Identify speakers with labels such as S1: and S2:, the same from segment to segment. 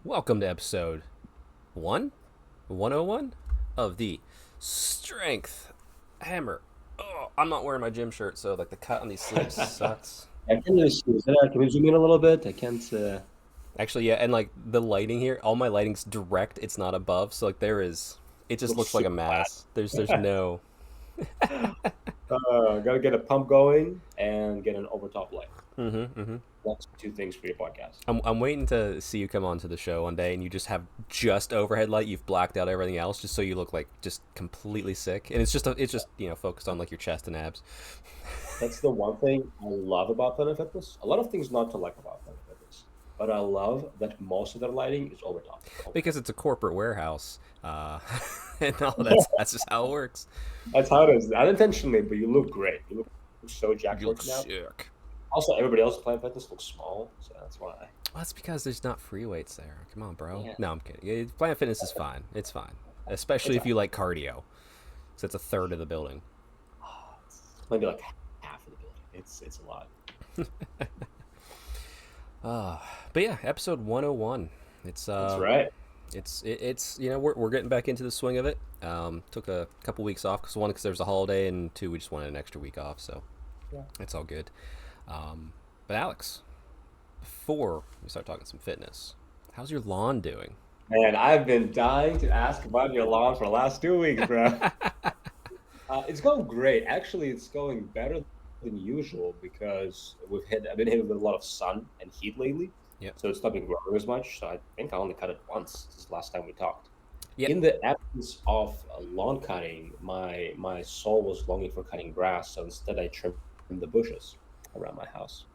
S1: Welcome to episode 101 of the Strength Hammer. Oh, I'm not wearing my gym shirt, so like the cut on these sleeves sucks.
S2: Can we zoom in a little bit? I can't.
S1: Actually, yeah, and like the lighting here, all my lighting's direct. It's not above, so like it just
S2: Looks
S1: looks like a
S2: super
S1: mass. There's
S2: bad.
S1: no.
S2: Gotta get a pump going and get an overtop light.
S1: Mm-hmm, mm-hmm.
S2: That's two things for your podcast.
S1: I'm waiting to see you come onto the show one day, and you just have just overhead light. You've blacked out everything else, just so you look like just completely sick. And it's just focused on like your chest and abs.
S2: That's the one thing I love about Planet Fitness. A lot of things not to like about Planet Fitness, but I love that most of their lighting is overtop.
S1: Because it's a corporate warehouse, and all that's just how it works.
S2: That's how it is. Not intentionally, but you look great. You look so jacked
S1: You look
S2: working out.
S1: sick.
S2: Also, everybody else at Planet Fitness looks small, so that's why.
S1: Well, that's because there's not free weights there. Come on, bro.
S2: Yeah,
S1: No, I'm kidding. Planet Fitness is fine. It's fine, especially
S2: it's
S1: if you like cardio. So it's a third of the building.
S2: maybe like half of the building. It's a lot.
S1: But yeah, episode 101. It's
S2: That's right.
S1: it's we're getting back into the swing of it. Took a couple weeks off because there was a holiday, and two, we just wanted an extra week off. So
S2: Yeah.
S1: it's all good. But Alex, before we start talking some fitness, how's your lawn doing?
S2: Man, I've been dying to ask about your lawn for the last 2 weeks, bro. It's going great. Actually, it's going better than usual because I've been hit with a lot of sun and heat lately,
S1: Yep.
S2: so it's not been growing as much. So I think I only cut it once since the last time we talked.
S1: Yep.
S2: In the absence of lawn cutting, my soul was longing for cutting grass, so instead I trimmed the bushes around my house.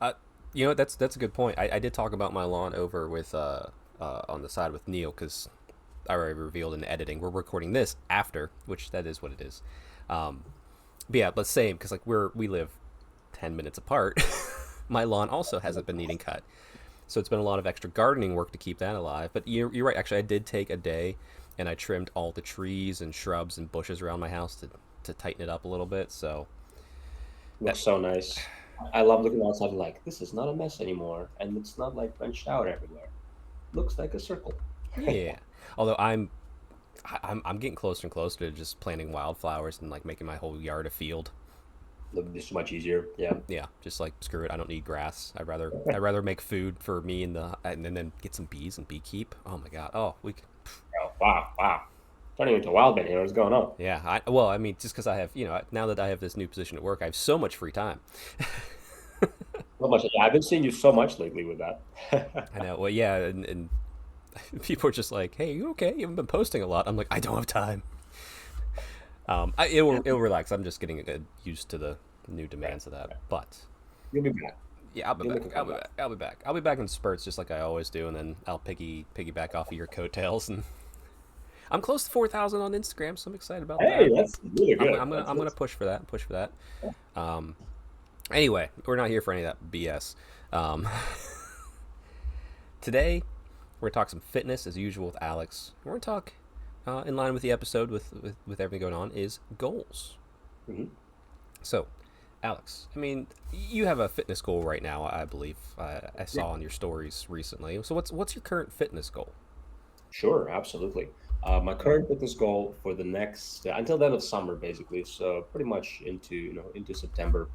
S1: Uh, that's a good point. I did talk about my lawn over with on the side with Neil because I already revealed in editing. We're recording this after, which that is what it is. Um, but yeah, let's say because like we live 10 minutes apart. My lawn also hasn't been needing cut, so it's been a lot of extra gardening work to keep that alive. But you're right. Actually, I did take a day and I trimmed all the trees and shrubs and bushes around my house to tighten it up a little bit. So that
S2: Looks so nice. I love looking outside and like this is not a mess anymore, and it's not like drenched out everywhere. Looks like a circle.
S1: yeah. Although I'm getting closer and closer to just planting wildflowers and like making my whole yard a field.
S2: It's much easier. Yeah.
S1: Yeah, just like screw it. I don't need grass. I'd rather make food for me and then get some bees and beekeep. Oh my god. Oh,
S2: Oh, wow, wow. Turning into wild man here. What's going on?
S1: yeah. Well, I mean, just because I have now that I have this new position at work, I have so much free time.
S2: So much. Yeah, I've been seeing you so much lately with that.
S1: I know. Well, yeah, and people are just like, "Hey, you okay? You haven't been posting a lot." I'm like, I don't have time. It'll relax. I'm just getting used to the new
S2: Right.
S1: demands of that. But
S2: You'll be back.
S1: yeah, I'll be
S2: You'll make
S1: back.
S2: a
S1: I'll be
S2: comeback.
S1: back. I'll be back. I'll be back in spurts, just like I always do, and then I'll piggyback off of your coattails. And I'm close to 4,000 on Instagram, so I'm excited about
S2: Hey,
S1: that.
S2: that's really
S1: I'm,
S2: good.
S1: I'm gonna I'm gonna
S2: That's
S1: push for that. Push for that. Um, anyway, we're not here for any of that BS. Um, today, we're gonna talk some fitness as usual with Alex. We're gonna talk in line with the episode with everything going on is goals.
S2: mhm.
S1: So, Alex, I mean, you have a fitness goal right now, I believe. I
S2: Yeah,
S1: saw on your stories recently. So, what's your current fitness goal?
S2: sure, absolutely. My current fitness goal for the next until the end of summer, basically, so pretty much into September.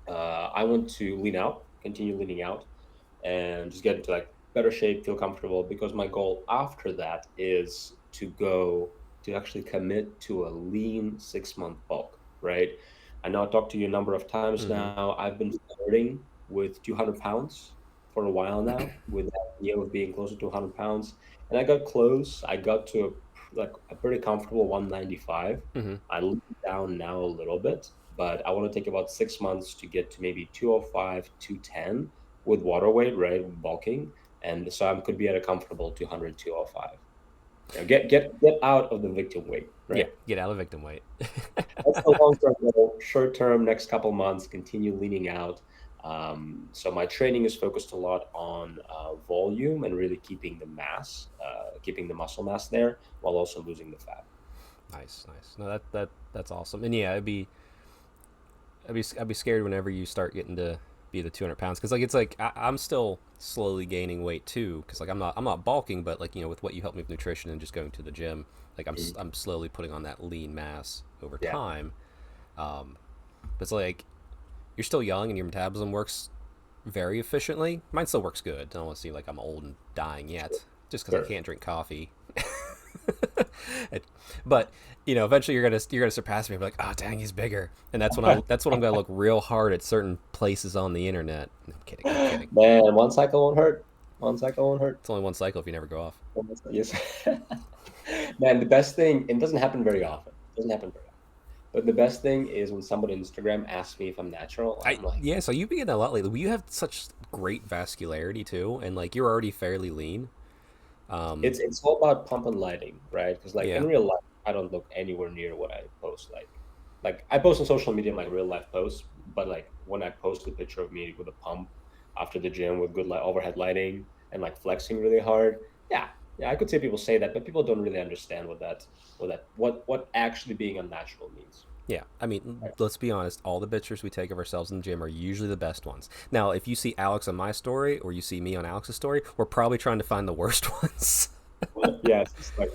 S2: I want to lean out, continue leaning out, and just get into like better shape, feel comfortable. Because my goal after that is to actually commit to a lean 6 month bulk. Right. I know I talked to you a number of times
S1: Mm-hmm.
S2: now. I've been flirting with 200 pounds for a while now, with the idea of being closer to 100 pounds, and I got close. I got to a pretty comfortable 195.
S1: Mm-hmm.
S2: I leaned down now a little bit, but I want to take about 6 months to get to maybe 205, 210 with water weight, right? Bulking. And so I could be at a comfortable 200, 205. Get out of the victim weight,
S1: Yeah,
S2: right?
S1: get out of victim weight.
S2: That's the long term goal. Short term, next couple months, continue leaning out. So my training is focused a lot on volume and really keeping the mass, keeping the muscle mass there while also losing the fat.
S1: Nice, nice. No, that's awesome. And yeah, I'd be scared whenever you start getting to be the 200 pounds because like it's like I'm still slowly gaining weight too because like I'm not bulking, but like with what you helped me with nutrition and just going to the gym, like
S2: Mhm.
S1: I'm slowly putting on that lean mass over
S2: Yeah.
S1: time. um but it's like you're still young and your metabolism works very efficiently. Mine still works good. I don't want to seem like I'm old and dying yet just because I
S2: Sure.
S1: can't drink coffee. It- but eventually you're gonna surpass me and be like, oh dang, he's bigger, and that's when I'm gonna look real hard at certain places on the internet. No, I'm kidding, I'm kidding.
S2: Man, one cycle won't hurt. One cycle won't hurt.
S1: It's only one cycle if you never go off.
S2: Yes. Man, the best thing, it doesn't happen very
S1: Yeah.
S2: often. It doesn't happen very often. But the best thing is when somebody on Instagram asks me if I'm natural,
S1: I
S2: I'm like,
S1: Yeah, so you've been getting a lot lately. You have such great vascularity too, and like you're already fairly lean.
S2: it's all about pump and lighting, right? Because like in
S1: Yeah.
S2: real life, I don't look anywhere near what I post. Like I post on social media my real life posts, but like when I post a picture of me with a pump after the gym with good light overhead lighting and like flexing really hard, yeah, yeah, I could say people say that, but people don't really understand what actually being unnatural means.
S1: Yeah, I mean,
S2: Right.
S1: let's be honest. All the pictures we take of ourselves in the gym are usually the best ones. Now, if you see Alex on my story or you see me on Alex's story, we're probably trying to find the worst ones.
S2: Yeah, it's just like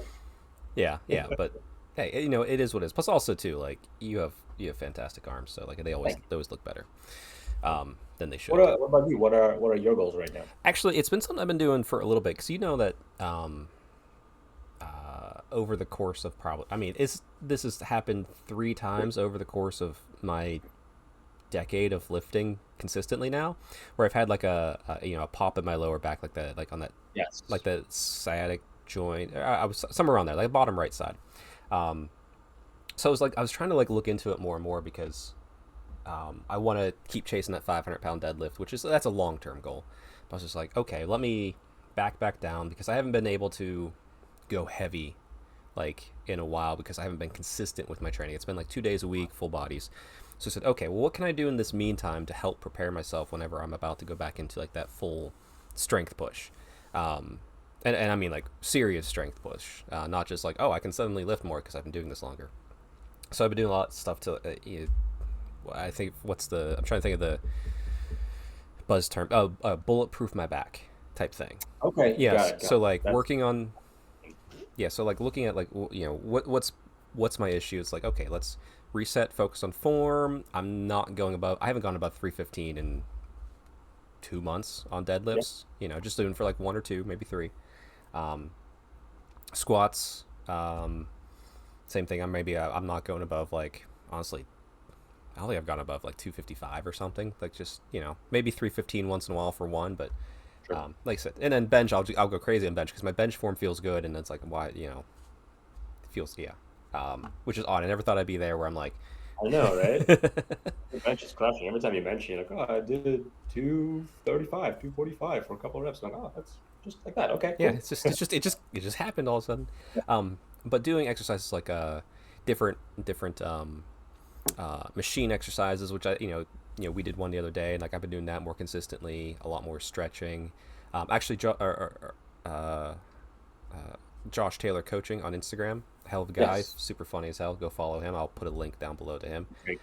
S1: Yeah, yeah, but hey, it is what it is. Plus, also too, like you have fantastic arms, so like
S2: thank you.
S1: they always look better than they
S2: What
S1: should.
S2: are, what about you? What are your goals right now?
S1: Actually, it's been something I've been doing for a little bit because you know that over the course of probably, I mean, this has happened 3 times over the course of my decade of lifting consistently now, where I've had like a pop in my lower back, like on that like
S2: Yes.
S1: the sciatic joint. I was somewhere around there, like bottom right side. Um, so I was trying to like look into it more and more because I want to keep chasing that 500-pound deadlift, that's a long term goal. But I was just like, okay, let me back down because I haven't been able to go heavy like in a while because I haven't been consistent with my training. It's been like 2 days a week, full bodies. So I said, okay, well, what can I do in this meantime to help prepare myself whenever I'm about to go back into like that full strength push? Um, and I mean like serious strength push, not just like, oh, I can suddenly lift more because I've been doing this longer. So I've been doing a lot of stuff to, I think, I'm trying to think of the buzz term, bulletproof my back type thing.
S2: Okay, got
S1: Yes.
S2: it, got
S1: So
S2: it.
S1: like
S2: That's
S1: working on, yeah. So like looking at like, what's my issue? It's like, okay, let's reset, focus on form. I haven't gone above 315 in 2 months on
S2: yeah.
S1: deadlifts. Just doing for like one or two, maybe three. Um, Squats, same thing. I'm not going above like, honestly, I don't think I've gone above like 255 or something. Like just maybe 315 once in a while for one, but
S2: Sure.
S1: like I said, and then bench I'll go crazy on bench because my bench form feels good, and it's like why it feels, yeah, which is odd. I never thought I'd be there where I'm like,
S2: I know, right? The bench is crushing. Every time you mention, you're like, oh, I did 235, 245 for a couple of reps. I'm like, oh, that's just like that. Okay,
S1: yeah,
S2: cool.
S1: it just happened all of a sudden. But doing exercises like different machine exercises, which we did one the other day, and like I've been doing that more consistently, a lot more stretching. Actually, Josh Taylor coaching on Instagram, hell of a guy,
S2: Yes.
S1: super funny as hell. Go follow him. I'll put a link down below to him.
S2: Great.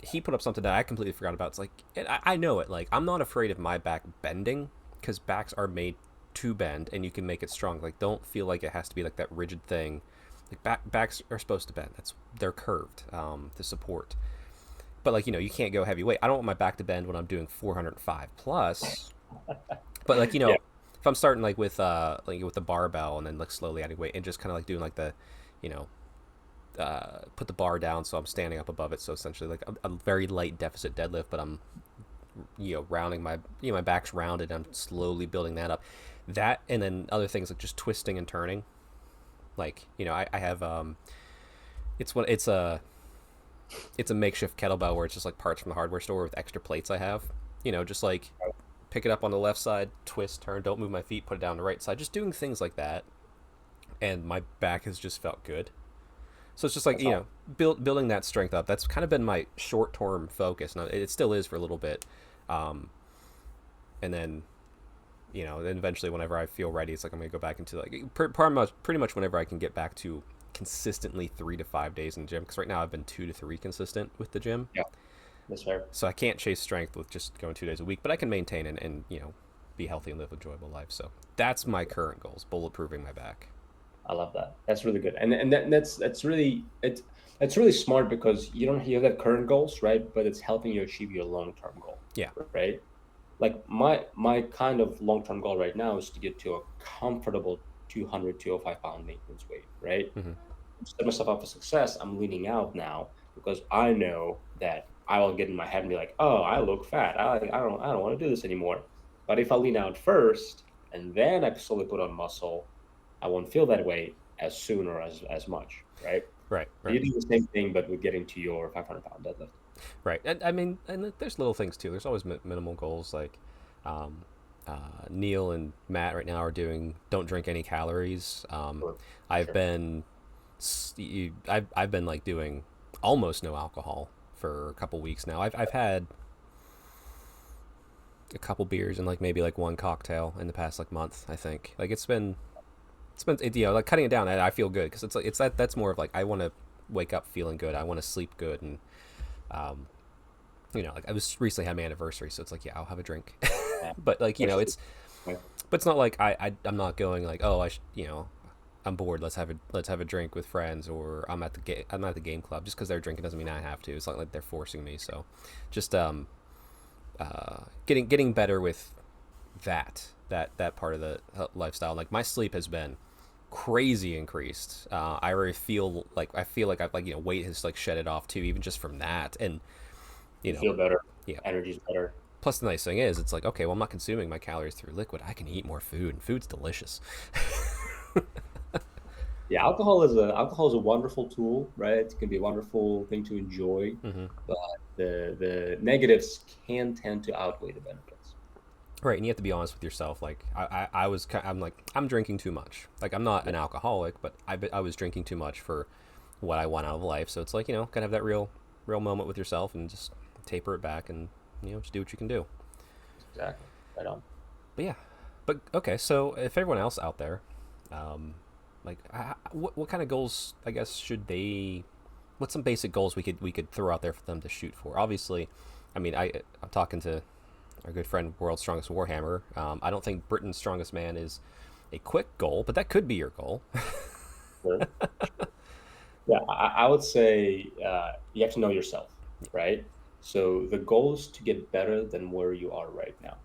S1: He put up something that I completely forgot about. It's like I know it. Like I'm not afraid of my back bending because backs are made to bend, and you can make it strong. Like don't feel like it has to be like that rigid thing. Like backs are supposed to bend. They're curved to support. But like you can't go heavyweight. I don't want my back to bend when I'm doing 405 plus. But like
S2: Yeah.
S1: if I'm starting like with the barbell and then like slowly adding weight and just kind of like doing like the, you know, put the bar down so I'm standing up above it. So essentially like a very light deficit deadlift, but I'm rounding my back's rounded. I'm slowly building that up. That and then other things like just twisting and turning. Like I have it's a makeshift kettlebell where it's just like parts from the hardware store with extra plates I have. Just like pick it up on the left side, twist, turn, don't move my feet, put it down the right side. Just doing things like that, and my back has just felt good. So it's just like
S2: That's all.
S1: building that strength up. That's kind of been my short term focus, and it still is for a little bit. Um, and then then eventually whenever I feel ready, it's like I'm gonna go back into like pretty much whenever I can get back to consistently 3 to 5 days in the gym. Because right now I've been 2 to 3 consistent with the gym.
S2: Yeah. That's fair.
S1: So I can't chase strength with just going 2 days a week, but I can maintain and be healthy and live an enjoyable life. So that's my current goals: bulletproofing my back.
S2: I love that. That's really good, and that's really it's really smart because you don't have that current goals, right? But it's helping you achieve your long term goal,
S1: Yeah.
S2: right? Like my kind of long term goal right now is to get to a comfortable 205 pound maintenance weight, right?
S1: Mm-hmm.
S2: To set myself up for success, I'm leaning out now because I know that I will get in my head and be like, oh, I look fat. I don't want to do this anymore. But if I lean out first and then I slowly put on muscle, I won't feel that way as soon or as much, right?
S1: Right.
S2: So
S1: Right.
S2: you do the same thing, but with getting to your 500 pound deadlift.
S1: Right. And I mean, and there's little things too. There's always minimal goals. Like um, Neil and Matt right now are doing don't drink any calories.
S2: Sure,
S1: I've
S2: sure.
S1: been I've been like doing almost no alcohol for a couple weeks now. I've had a couple beers and like maybe like one cocktail in the past like month. I think like like cutting it down. I feel good because it's like that's more of like I want to wake up feeling good. I want to sleep good and um, like I was recently had my anniversary, so it's like yeah, I'll have a drink.
S2: Yeah,
S1: But like
S2: especially,
S1: it's
S2: right?
S1: but it's not like I'm not going like oh I'm bored. Let's have a drink with friends, or I'm at the game club. Just because they're drinking doesn't mean I have to. It's not like they're forcing me. So, just getting better with that part of the lifestyle. Like my sleep has been crazy increased. I already feel like I've like weight has like shed it off too, even just from that. And you
S2: You
S1: know
S2: feel better,
S1: yeah.
S2: energy's better.
S1: Plus the nice thing is it's like okay, well I'm not consuming my calories through liquid. I can eat more food, and food's delicious.
S2: Yeah, alcohol is a wonderful tool, right? It can be a wonderful thing to enjoy,
S1: Mm-hmm.
S2: but the negatives can tend to outweigh the benefits.
S1: Right, and you have to be honest with yourself. Like I'm like I'm drinking too much. Like I'm not
S2: Yeah,
S1: an alcoholic, but I was drinking too much for what I want out of life. So it's like kind of have that real moment with yourself and just taper it back and just do what you can do.
S2: exactly. Right on.
S1: But yeah, but okay. So if everyone else out there, um, like what kind of goals I guess should they? What's some basic goals we could throw out there for them to shoot for? Obviously, I mean I'm talking to our good friend, World's Strongest Warhammer. I don't think Britain's Strongest Man is a quick goal, but that could be your goal.
S2: Sure. Yeah, I would say you have to know yourself, right? So the goal is to get better than where you are right now,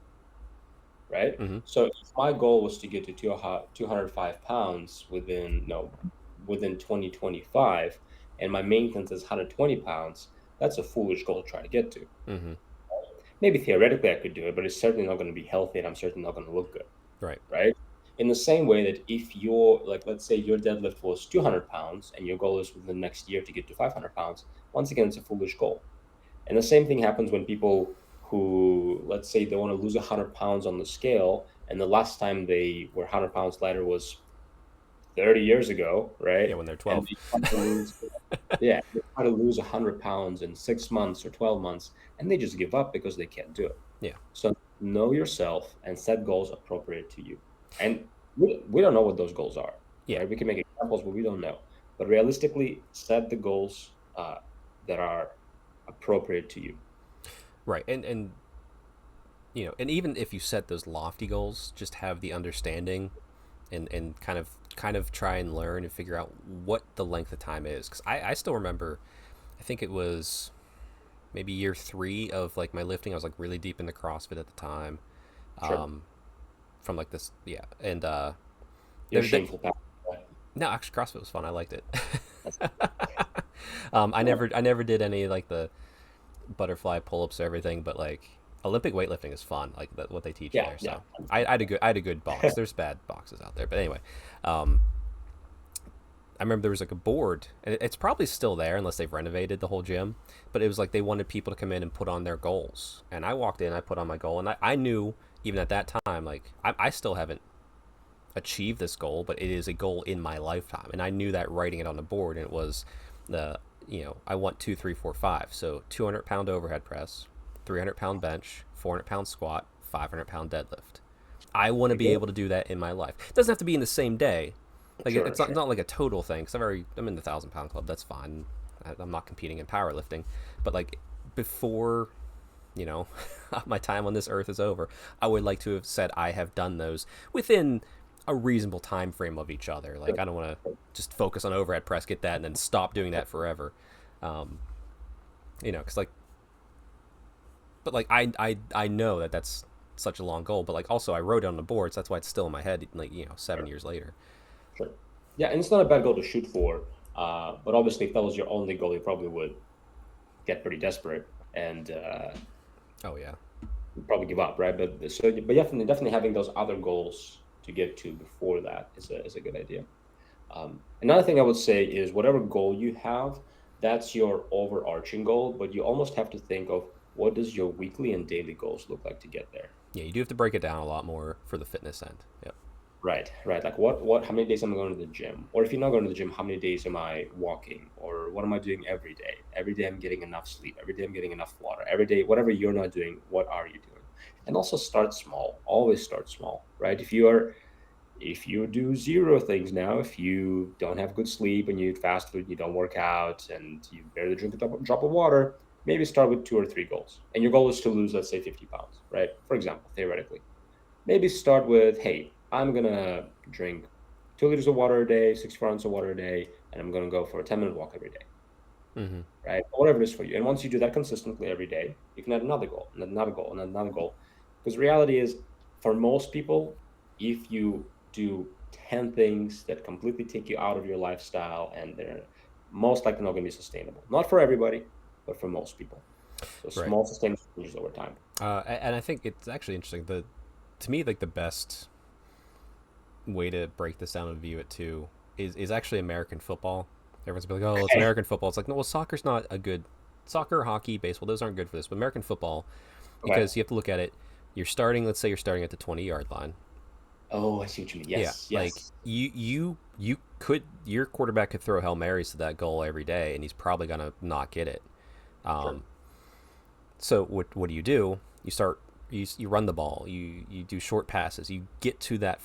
S2: right?
S1: Mm-hmm.
S2: So if my goal was to get to 205 pounds within 2025, and my maintenance is 120 pounds, that's a foolish goal to try to get to.
S1: Mm-hmm.
S2: Maybe theoretically I could do it, but it's certainly not going to be healthy, and I'm certainly not going to look good,
S1: Right.
S2: right? In the same way that if you're like, let's say your deadlift was 200 pounds and your goal is within the next year to get to 500 pounds, once again, it's a foolish goal. And the same thing happens when people who, let's say, they want to lose 100 pounds on the scale, and the last time they were 100 pounds lighter was 30 years ago,
S1: Yeah,
S2: right?
S1: when they're
S2: And
S1: 12.
S2: they try to lose, yeah, they try to lose 100 pounds in 6 months or 12 months, and they just give up because they can't do it.
S1: Yeah.
S2: So know yourself and set goals appropriate to you. And we don't know what those goals are,
S1: Yeah.
S2: right? We can make examples, but we don't know. But realistically, set the goals that are appropriate to you.
S1: Right. And even if you set those lofty goals, just have the understanding and kind of try and learn and figure out what the length of time is. Because I still remember, I think it was maybe year 3 of like my lifting. I was like really deep into CrossFit at the time.
S2: Sure.
S1: Um, from like this, yeah. And
S2: Your
S1: there,
S2: shameful past.
S1: no, actually, CrossFit was fun. I liked it.
S2: That's cool.
S1: I never did any like the butterfly pull-ups or everything, but like Olympic weightlifting is fun, like what they teach
S2: Yeah,
S1: there.
S2: yeah.
S1: So I had a good box. There's bad boxes out there, but anyway, um, I remember there was like a board, and it's probably still there unless they've renovated the whole gym. But it was like they wanted people to come in and put on their goals, and I walked in, I put on my goal, and I knew even at that time like I still haven't achieved this goal, but it is a goal in my lifetime, and I knew that writing it on the board, and it was the I want 2, 3, 4, 5. So 200-pound overhead press, 300-pound bench, 400-pound squat, 500-pound deadlift. I want to
S2: Pretty
S1: be
S2: good.
S1: able to do that in my life. It doesn't have to be in the same day. Like
S2: Sure,
S1: it's
S2: sure.
S1: not like a total thing. Because I'm in the 1,000-pound club. That's fine. I'm not competing in powerlifting, but like before, you know, my time on this earth is over, I would like to have said I have done those within a reasonable time frame of each other. Like I don't want to just focus on overhead press, get that, and then stop doing that forever. Um, you know, because like, but like I know that that's such a long goal, but like also I wrote it on the board, so that's why it's still in my head. Like 7 years later.
S2: Sure. Yeah, and it's not a bad goal to shoot for. But obviously, if that was your only goal, you probably would get pretty desperate and
S1: Oh yeah.
S2: probably give up, right? But definitely having those other goals to get to before that is a good idea. Another thing I would say is whatever goal you have, that's your overarching goal, but you almost have to think of what does your weekly and daily goals look like to get there.
S1: Yeah, you do have to break it down a lot more for the fitness end. Yep.
S2: Right, right. Like how many days am I going to the gym? Or if you're not going to the gym, how many days am I walking? Or what am I doing every day? Every day I'm getting enough sleep. Every day I'm getting enough water. Every day, whatever you're not doing, what are you doing? And also start small. Always start small, right? If you do zero things now, if you don't have good sleep and you eat fast food, you don't work out, and you barely drink a drop of water, maybe start with 2 or 3 goals. And your goal is to lose, let's say, 50 pounds, right? For example, theoretically. Maybe start with, hey, I'm going to drink 2 liters of water a day, 64 ounces of water a day, and I'm going to go for a 10-minute walk every day,
S1: Mm-hmm.
S2: right? Whatever it is for you. And once you do that consistently every day, you can add another goal, and another goal, and another goal. Because the reality is, for most people, if you do 10 things that completely take you out of your lifestyle, and they're most likely not going to be sustainable. Not for everybody, but for most people. So
S1: Right.
S2: small sustainable changes over time.
S1: And I think it's actually interesting. To me, like the best way to break this down and view it too is actually American football. Everyone's be like, oh, it's American football. It's like, no, well, soccer's not a good soccer, hockey, baseball. Those aren't good for this. But American football,
S2: Okay.
S1: because you have to look at it. You're starting. Let's say you're starting at the 20-yard line.
S2: Oh, I see what you mean.
S1: Yeah,
S2: Yes,
S1: like
S2: yes.
S1: you could your quarterback could throw Hail Marys to that goal every day, and he's probably gonna not get it.
S2: Sure.
S1: Um, so what do? You start you run the ball. You do short passes. You get to that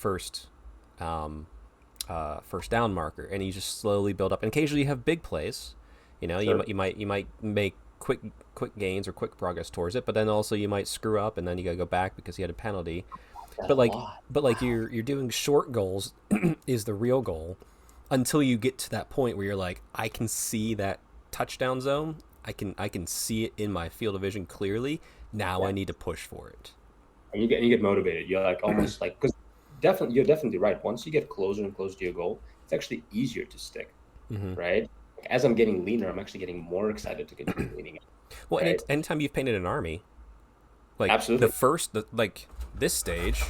S1: um, first down marker, and you just slowly build up. And occasionally you have big plays. You know,
S2: Sure.
S1: you might make quick gains or quick progress towards it, but then also you might screw up, and then you gotta go back because you had a penalty.
S2: That
S1: But
S2: a
S1: like
S2: lot.
S1: but like
S2: Wow.
S1: you're doing short goals is the real goal until you get to that point where you're like, I can see that touchdown zone. I can see it in my field of vision clearly. Now I
S2: Yeah.
S1: need to push for it.
S2: And you get motivated. You're like almost like because definitely you're definitely right. Once you get closer and closer to your goal, it's actually easier to stick,
S1: Hmm.
S2: right? Like, as I'm getting leaner, I'm actually getting more excited to continue leaning
S1: Well,
S2: out, right?
S1: anytime you've painted an army, like
S2: Absolutely.
S1: like this stage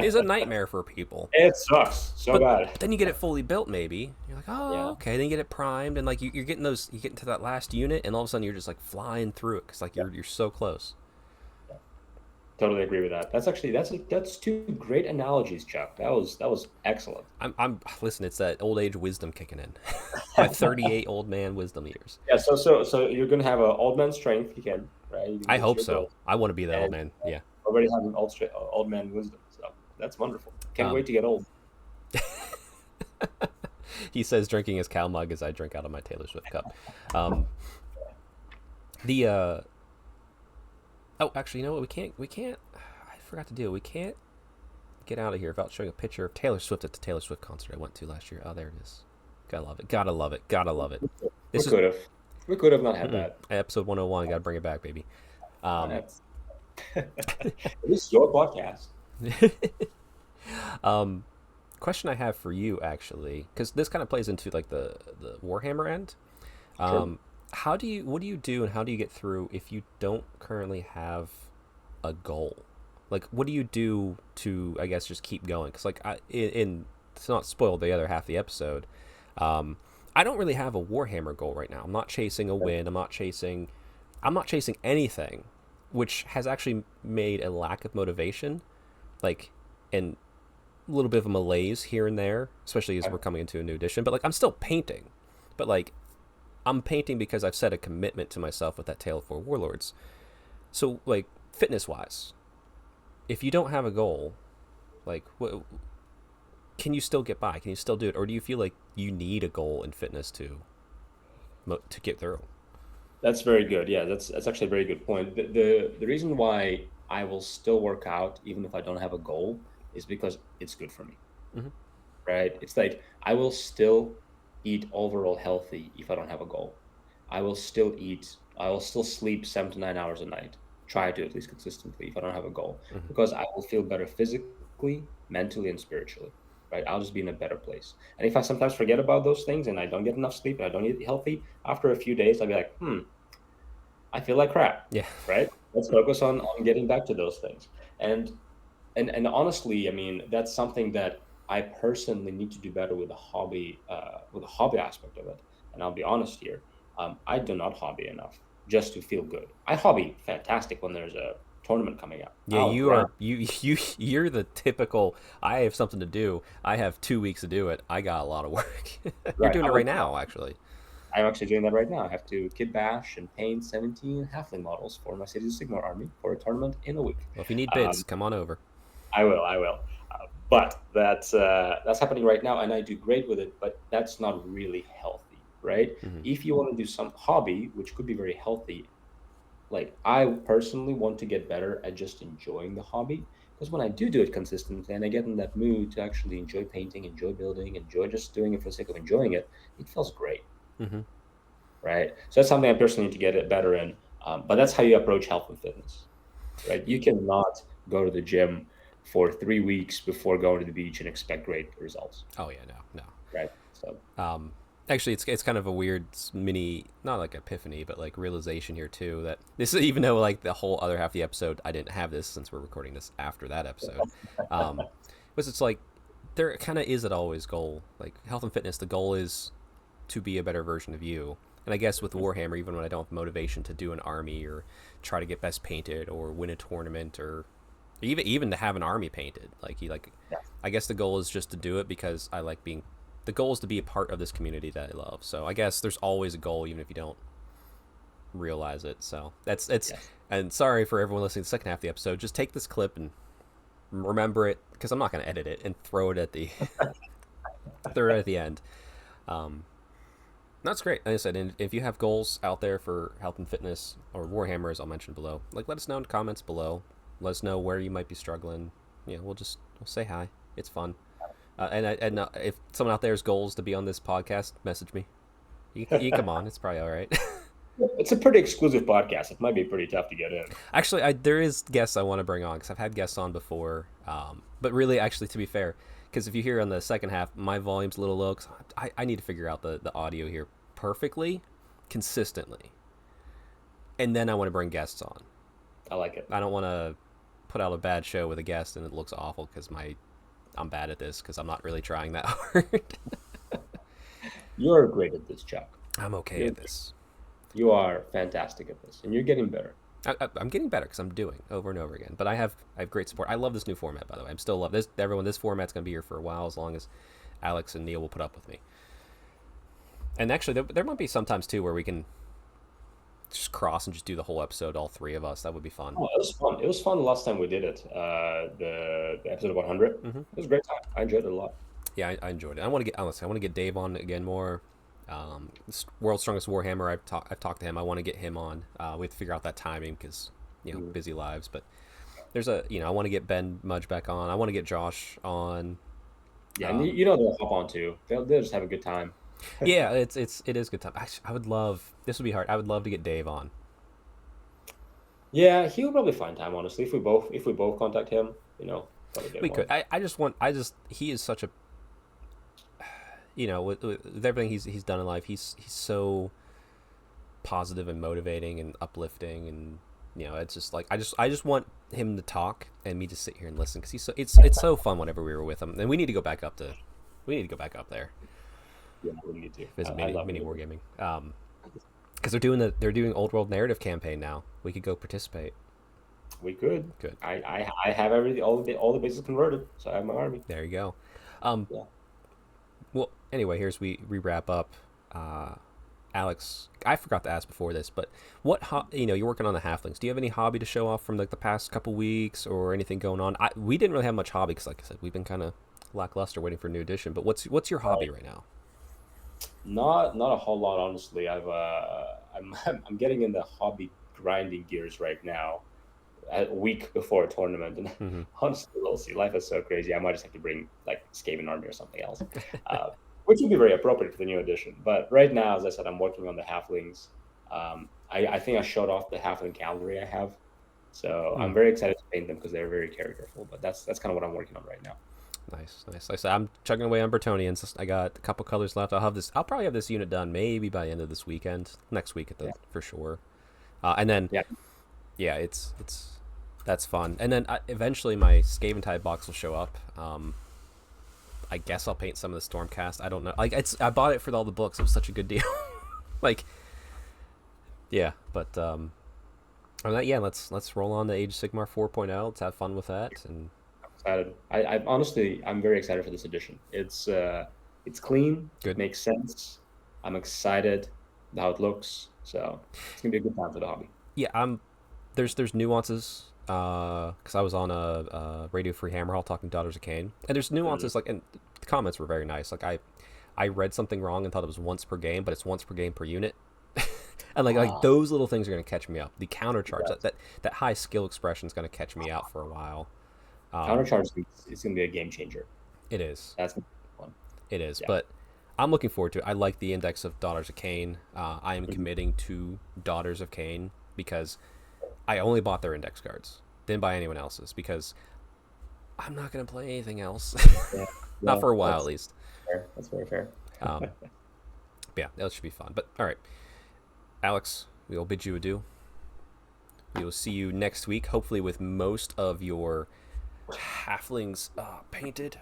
S1: is a nightmare for people.
S2: It sucks so
S1: But
S2: bad.
S1: then you get it fully built, maybe you're like, oh,
S2: Yeah.
S1: okay. Then you get it primed, and like you're getting those, you get into that last unit, and all of a sudden you're just like flying through it because like
S2: Yeah.
S1: you're so close.
S2: Yeah. Totally agree with that. That's two great analogies, Chuck. That was excellent.
S1: I'm listen. It's that old age wisdom kicking in. My 38 old man wisdom years.
S2: Yeah. So you're gonna have an old man strength. You can, right? You can
S1: I
S2: get to
S1: hope
S2: your
S1: so.
S2: goal,
S1: I want to be that old
S2: and
S1: man. Yeah.
S2: already have an old man wisdom. So that's wonderful. Can't
S1: Um,
S2: wait to get old.
S1: he says drinking his cow mug as I drink out of my Taylor Swift cup. Um, the oh, actually, you know what? We can't. I forgot to do. We can't get out of here without showing a picture of Taylor Swift at the Taylor Swift concert I went to last year. Oh, there it is. Gotta love it. Gotta love it. Gotta love it.
S2: We
S1: This is
S2: could have. We could have not had that.
S1: episode 101. Gotta bring it back, baby. Um,
S2: That's this is your podcast.
S1: um, question I have for you actually, because this kind of plays into like the Warhammer end.
S2: Sure.
S1: What do you do and how do you get through if you don't currently have a goal? Like, what do you do to, I guess, just keep going? Because like in to not spoil the other half of the episode, um, I don't really have a Warhammer goal right now. I'm not chasing a win. I'm not chasing anything, which has actually made a lack of motivation, like, and a little bit of a malaise here and there, especially as we're coming into a new edition. But like, I'm still painting, but like, I'm painting because I've set a commitment to myself with that Tale of Four Warlords. So like, fitness wise, if you don't have a goal, like, can you still get by? Can you still do it, or do you feel like you need a goal in fitness to get through?
S2: That's very good. Yeah, that's actually a very good point. The reason why I will still work out even if I don't have a goal is because it's good for me,
S1: Hmm.
S2: right? It's like I will still eat overall healthy if I don't have a goal. I will still sleep 7 to 9 hours a night. Try to at least consistently if I don't have a goal,
S1: Hmm.
S2: because I will feel better physically, mentally, and spiritually. Right? I'll just be in a better place. And if I sometimes forget about those things and I don't get enough sleep and I don't eat healthy, after a few days, I'll be like, I feel like crap,
S1: Yeah.
S2: right? Let's focus on getting back to those things. And and honestly, I mean, that's something that I personally need to do better with the hobby aspect of it. And I'll be honest here, I do not hobby enough just to feel good. I hobby fantastic when there's a tournament coming up.
S1: Yeah,
S2: I'll
S1: you
S2: grind,
S1: are you're the typical. I have something to do. I have 2 weeks to do it. I got a lot of work. You're
S2: right?
S1: doing it right now, actually.
S2: I'm actually doing that right now. I have to kit bash and paint 17 halfling models for my Age of Sigmar army for a tournament in a week.
S1: Well, if you need bits,
S2: Um,
S1: come on over.
S2: I will. I will. But that's happening right now, and I do great with it. But that's not really healthy, right?
S1: Hmm.
S2: If you want to do some hobby, which could be very healthy, like I personally want to get better at just enjoying the hobby. Because when I do it consistently, and I get in that mood to actually enjoy painting, enjoy building, enjoy just doing it for the sake of enjoying it, it feels great,
S1: Hmm.
S2: right? So that's something I personally need to get it better in. But that's how you approach health and fitness, right? You cannot go to the gym for 3 weeks before going to the beach and expect great results,
S1: Oh yeah, no,
S2: right? So
S1: no. Actually, it's kind of a weird mini, not like epiphany, but like realization here too. That this is even though like the whole other half of the episode, I didn't have this since we're recording this after that episode. Um, was it's like there kind of is it always goal like health and fitness. The goal is to be a better version of you. And I guess with Warhammer, even when I don't have motivation to do an army or try to get best painted or win a tournament or even to have an army painted,
S2: yeah,
S1: I guess the goal is just to do it because I like being. The goal is to be a part of this community that I love. So I guess there's always a goal, even if you don't realize it. So that's it's.
S2: yes,
S1: And sorry for everyone listening to the second half of the episode. Just take this clip and remember it because I'm not going to edit it and throw it at the throw it at the end. Um, That's great. Like I said, and if you have goals out there for health and fitness or Warhammer, as I'll mention below, like let us know in the comments below. Let us know where you might be struggling. Yeah, we'll say hi. It's fun. And if someone out there's goals to be on this podcast, message me. You come on. It's probably all right.
S2: it's a pretty exclusive podcast. It might be pretty tough to get in.
S1: Actually, there is guests I want to bring on because I've had guests on before. But really, actually, to be fair, because if you hear on the second half, my volume's a little low. Cause I need to figure out the audio here perfectly, consistently, and then I want to bring guests on.
S2: I like it.
S1: I don't want to put out a bad show with a guest and it looks awful because I'm bad at this because I'm not really trying that hard.
S2: You're great at this, Chuck.
S1: I'm okay
S2: You're
S1: at this.
S2: you are fantastic at this, and you're getting better.
S1: I'm getting better because I'm doing over and over again. But I have great support. I love this new format, by the way. I'm still love this. Everyone, this format's gonna be here for a while as long as Alex and Neil will put up with me. And actually, there might be sometimes too where we can just cross and just do the whole episode, all three of us. That would be fun.
S2: Oh, it was fun. It was fun the last time we did it. The episode 100. It
S1: Hmm.
S2: was a great time. I enjoyed it a lot.
S1: Yeah, I enjoyed it. I want to get honestly, I want to get Dave on again more. World's Strongest Warhammer. I've talked to him. I want to get him on. We have to figure out that timing because
S2: Mhm.
S1: busy lives. But there's I want to get Ben Mudge back on. I want to get Josh on.
S2: Yeah, and
S1: Um,
S2: they'll hop on too. They'll just have a good time.
S1: yeah, it is good time. Actually, I would love this would be hard. I would love to get Dave on.
S2: Yeah, he will probably find time. Honestly, if we both contact him, probably get
S1: We
S2: him
S1: could.
S2: on.
S1: I just he is such a with everything he's done in life. He's so positive and motivating and uplifting and it's just like I just want him to talk and me to sit here and listen because it's so fun whenever we were with him and we need to go back up there
S2: Yeah, we need to.
S1: visit
S2: I love
S1: mini
S2: it.
S1: wargaming because they're doing old world narrative campaign now. We could go participate.
S2: We could.
S1: Good.
S2: I have everything, all the bases converted, so I have my army.
S1: There you go. um
S2: Yeah.
S1: well, anyway, here's we wrap up. uh Alex, I forgot to ask before this, but you're working on the halflings. Do you have any hobby to show off from like the past couple weeks or anything going on? We didn't really have much hobby because, like I said, we've been kind of lackluster waiting for a new edition. But what's your hobby right now?
S2: Not a whole lot, honestly. I'm I'm getting in the hobby grinding gears right now, a week before a tournament, and
S1: Mm-hmm.
S2: honestly, we'll see. Life is so crazy. I might just have to bring like Skaven army or something else, uh, which would be very appropriate for the new edition. But right now, as I said, I'm working on the halflings. I think I showed off the halfling cavalry I have, so I'm
S1: Mm.
S2: very excited to paint them because they're very characterful. But that's kind of what I'm working on right now.
S1: Nice, nice. Like I said, I'm chugging away on Bretonians. I got a couple colors left. I'll have this. I'll probably have this unit done maybe by the end of this weekend, next week at the
S2: Yeah,
S1: for sure. And then
S2: yeah.
S1: yeah, it's that's fun. And then eventually my Skaven type box will show up. I guess I'll paint some of the Stormcast. I don't know. Like it's I bought it for all the books. It was such a good deal. Like yeah, but on that, yeah, let's roll on to Age of Sigmar 4.0. Let's have fun with that. And
S2: Excited. I honestly, I'm very excited for this edition. It's clean. It
S1: good.
S2: makes sense. I'm excited how it looks. So it's gonna be a good time for the hobby.
S1: Yeah, there's nuances because I was on a Radio Free Hammer Hall talking Daughters of Cain, and there's
S2: Mm,
S1: nuances like, and the comments were very nice. Like I read something wrong and thought it was once per game, but it's once per game per unit. And like
S2: ah,
S1: those little things are going to catch me up. The counter charge,
S2: yes.
S1: that high skill expression is going to catch me out for a while. Um,
S2: Countercharge is gonna be a game changer.
S1: it is,
S2: That's gonna be fun.
S1: it is,
S2: Yeah.
S1: but I'm looking forward to it. I like the index of Daughters of Cain. I am
S2: Mhm.
S1: committing to Daughters of Cain because I only bought their index cards. Didn't buy anyone else's because I'm not going to play anything else.
S2: Yeah.
S1: Not
S2: Yeah.
S1: for a while, at
S2: That's
S1: least.
S2: fair. That's very fair.
S1: Um, but yeah, that should be fun. But all right, Alex, we will bid you adieu. We will see you next week, hopefully with most of your halflings painted.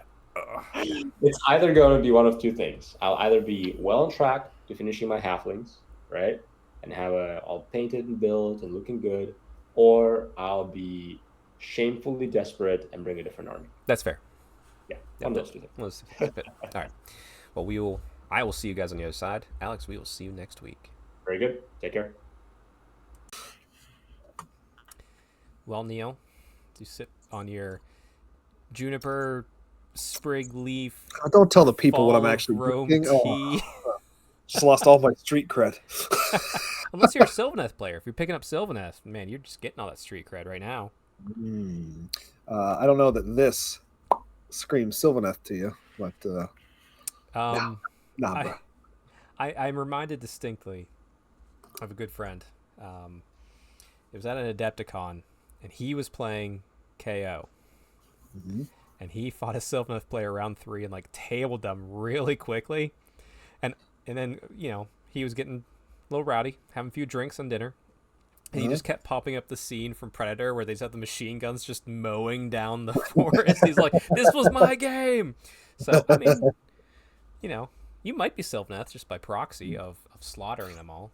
S2: It's either going to be one of two things. I'll either be well on track to finishing my halflings, right, and have all painted and built and looking good, or I'll be shamefully desperate and bring a different army.
S1: That's fair.
S2: Yeah,
S1: Yeah,
S2: one of those two things.
S1: that's good. All right. Well, I will see you guys on the other side. Alex, we will see you next week.
S2: Very good. Take care.
S1: Well, Neil, you sit on your juniper sprig leaf
S3: Don't tell the people what I'm
S1: fall of
S3: actually
S1: Rome
S3: drinking. Oh,
S1: tea.
S3: just lost all my street cred.
S1: Unless you're a Sylvaneth player. If you're picking up Sylvaneth, man, you're just getting all that street cred right now.
S3: Hmm. I don't know that this screams Sylvaneth to you, but
S1: Um,
S3: nah,
S1: I,
S3: bro.
S1: I'm reminded distinctly of a good friend. Um, it was at an Adepticon, and he was playing KO,
S3: Mhm.
S1: and he fought a Sylvaneth player round 3 and like tabled them really quickly, and then he was getting a little rowdy, having a few drinks on dinner. And he
S3: Uh-huh.
S1: just kept popping up the scene from Predator where they just have the machine guns just mowing down the forest. He's like, "This was my game." So I mean, you know, you might be Sylvaneth just by proxy of slaughtering them all.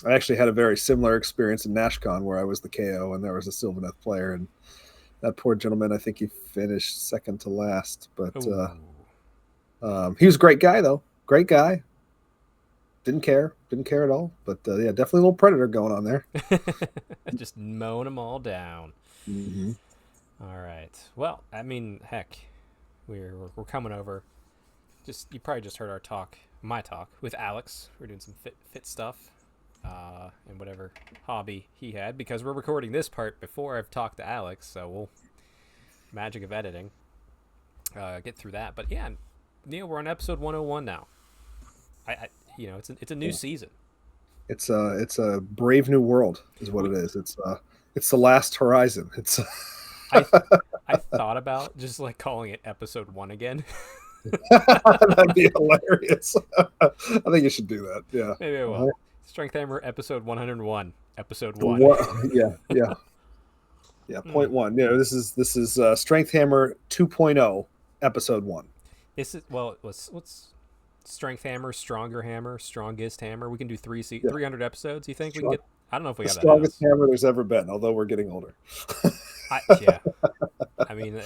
S3: I actually had a very similar experience in NashCon where I was the KO and there was a Sylvaneth player, and that poor gentleman, I think he finished second to last, but
S1: Ooh.
S3: he was a great guy though. Great guy. Didn't care at all. But yeah, definitely a little predator going on there.
S1: Just mowing them all down.
S3: Mm-hmm.
S1: All right. Well, I mean, heck, we're coming over. Just you probably just heard my talk with Alex. We're doing some fit stuff, and whatever hobby he had because we're recording this part before I've talked to Alex. So we'll magic of editing, get through that. But yeah, Neil, we're on episode 101 now. I it's a new season.
S3: It's a brave new world is what
S1: We,
S3: it is. It's the last horizon. It's
S1: I I thought about just like calling it episode 1 again.
S3: that'd be hilarious. I think you should do that. Yeah.
S1: Maybe I
S3: Uh-huh.
S1: will. Strength Hammer episode 101, episode 1.
S3: What? Yeah. Yeah. Yeah.
S1: Hmm.
S3: Point one. Yeah. This is Strength Hammer 2.0, episode 1.
S1: This is what's Strength Hammer, Stronger Hammer, Strongest Hammer. We can do
S3: Yeah.
S1: 300 episodes. You think we can
S3: Strong,
S1: get? I don't know if we
S3: the
S1: have that in
S3: strongest
S1: us.
S3: hammer there's ever been. Although we're getting older.
S1: Yeah. I mean, I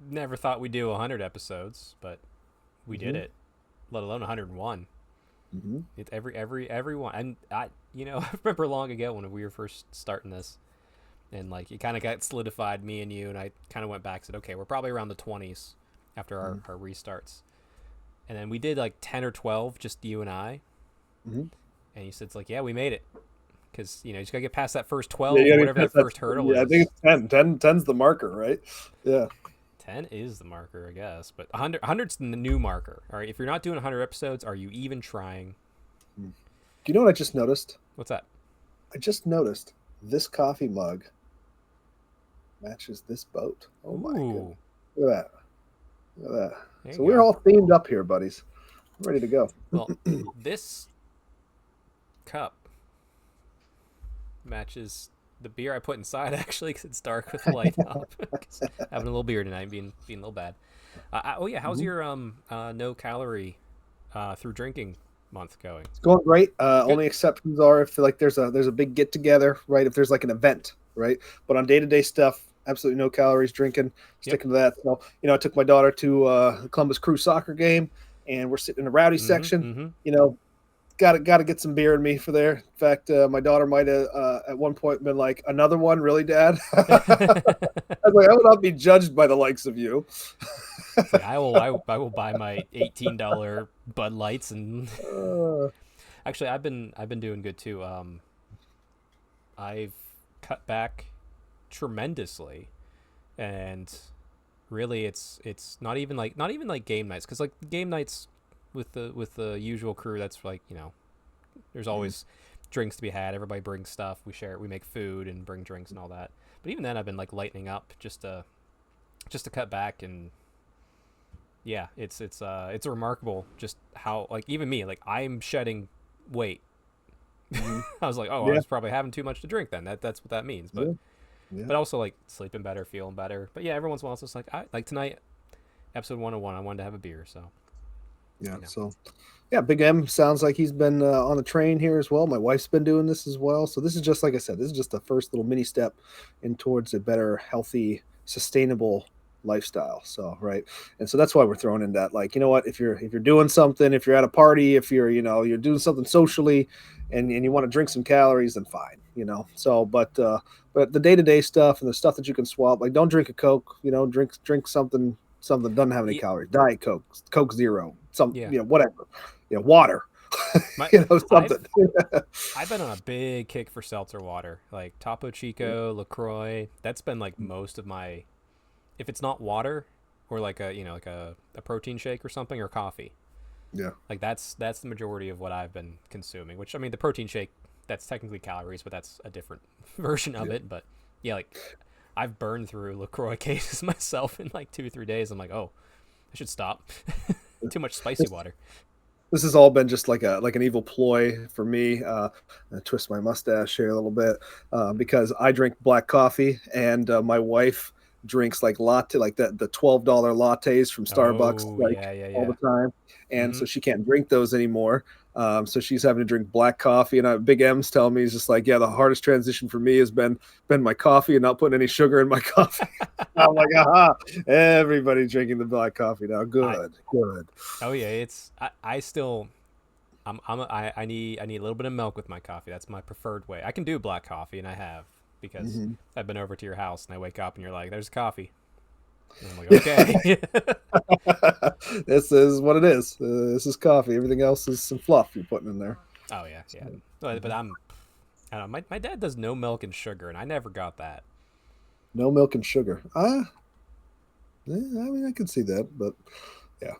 S1: never thought we'd do 100 episodes, but we did
S3: Mhm.
S1: it. Let alone 101.
S3: Mm-hmm.
S1: It's every one. And I I remember long ago when we were first starting this, and like it kind of got solidified, me and you, and I kind of went back and said, okay, we're probably around the 20s after our restarts. and then we did like 10 or 12, just you and I.
S3: Mm-hmm.
S1: And you said it's like, yeah, we made it, because you just gotta get past that first
S3: Yeah,
S1: 12
S3: you
S1: or
S3: gotta
S1: whatever
S3: get
S1: that
S3: past
S1: first hurdle
S3: yeah, I think
S1: is.
S3: it's 10. 10's the marker, right? Yeah.
S1: 10 is the marker, I guess, but 100's the new marker. All right, if you're not doing 100 episodes, are you even trying?
S3: Do you know what I just noticed?
S1: What's that?
S3: I just noticed this coffee mug matches this boat. Oh my goodness.
S1: Ooh,
S3: Look at that. Look at that.
S1: there
S3: So
S1: you
S3: we're
S1: go.
S3: all themed up here, buddies. I'm ready to go.
S1: Well, this cup matches the beer I put inside, actually, because it's dark with the light up. Having a little beer tonight, being a little bad. Oh yeah, how's your no calorie through drinking month going?
S3: It's going great.
S1: Good.
S3: Only exceptions are if like there's a big get together, right? If there's like an event, right? But on day to day stuff, absolutely no calories drinking.
S1: Yep.
S3: Sticking to that. So I took my daughter to the Columbus Crew soccer game, and we're sitting in the rowdy section.
S1: Mm-hmm.
S3: Got to get some beer in me for there. In fact, my daughter might have at one point been like, "Another one, really, Dad?" I was like, "I will not be judged by the likes of you."
S1: It's like I will buy my $18 Bud Lights, and actually I've been doing good too. I've cut back tremendously, and really it's not even like game nights, because like game nights with the usual crew, that's like, there's always drinks to be had. Everybody brings stuff, we share it, we make food and bring drinks and all that. But even then I've been like lightening up just to cut back. And yeah, it's remarkable just how, like, even me, like, I'm shedding weight. I was like, oh, I was probably having too much to drink then. That's what that means. But but also like sleeping better, feeling better. But yeah, every once in a while it's just like tonight, episode 101, I wanted to have a beer, so
S3: So Big M sounds like he's been on the train here as well. My wife's been doing this as well. So this is just, like I said, this is just the first little mini step in towards a better, healthy, sustainable lifestyle. So right, and so that's why we're throwing in that, like, you know what, if you're doing something, if you're at a party, if you're you're doing something socially, and you want to drink some calories, then fine, So but the day-to-day stuff and the stuff that you can swap, like, don't drink a Coke, drink something that doesn't have any calories. Diet Coke, Coke Zero, whatever, water.
S1: My,
S3: something.
S1: I've been on a big kick for seltzer water, like Topo Chico, LaCroix. That's been like most of my, if it's not water or like a protein shake or something, or coffee.
S3: Yeah.
S1: Like that's the majority of what I've been consuming, which, I mean, the protein shake, that's technically calories, but that's a different version of it. But yeah, like I've burned through LaCroix cases myself in like 2 or 3 days. I'm like, oh, I should stop. Too much spicy water.
S3: This has all been just like an evil ploy for me. I twist my mustache here a little bit because I drink black coffee, and my wife drinks like latte, like the $12 lattes from Starbucks, all the time, and so she can't drink those anymore. So she's having to drink black coffee, and Big M's telling me, he's just like, yeah, the hardest transition for me has been my coffee and not putting any sugar in my coffee. I'm like, aha, everybody drinking the black coffee now. Good.
S1: Oh yeah, it's I still I need a little bit of milk with my coffee. That's my preferred way. I can do black coffee, and I have, because I've been over to your house and I wake up and you're like, there's coffee. And I'm like, okay.
S3: This is what it is. This is coffee. Everything else is some fluff you're putting in there.
S1: Oh yeah. But I don't know. My dad does no milk and sugar, and I never got that.
S3: No milk and sugar. I mean, I can see that, but yeah,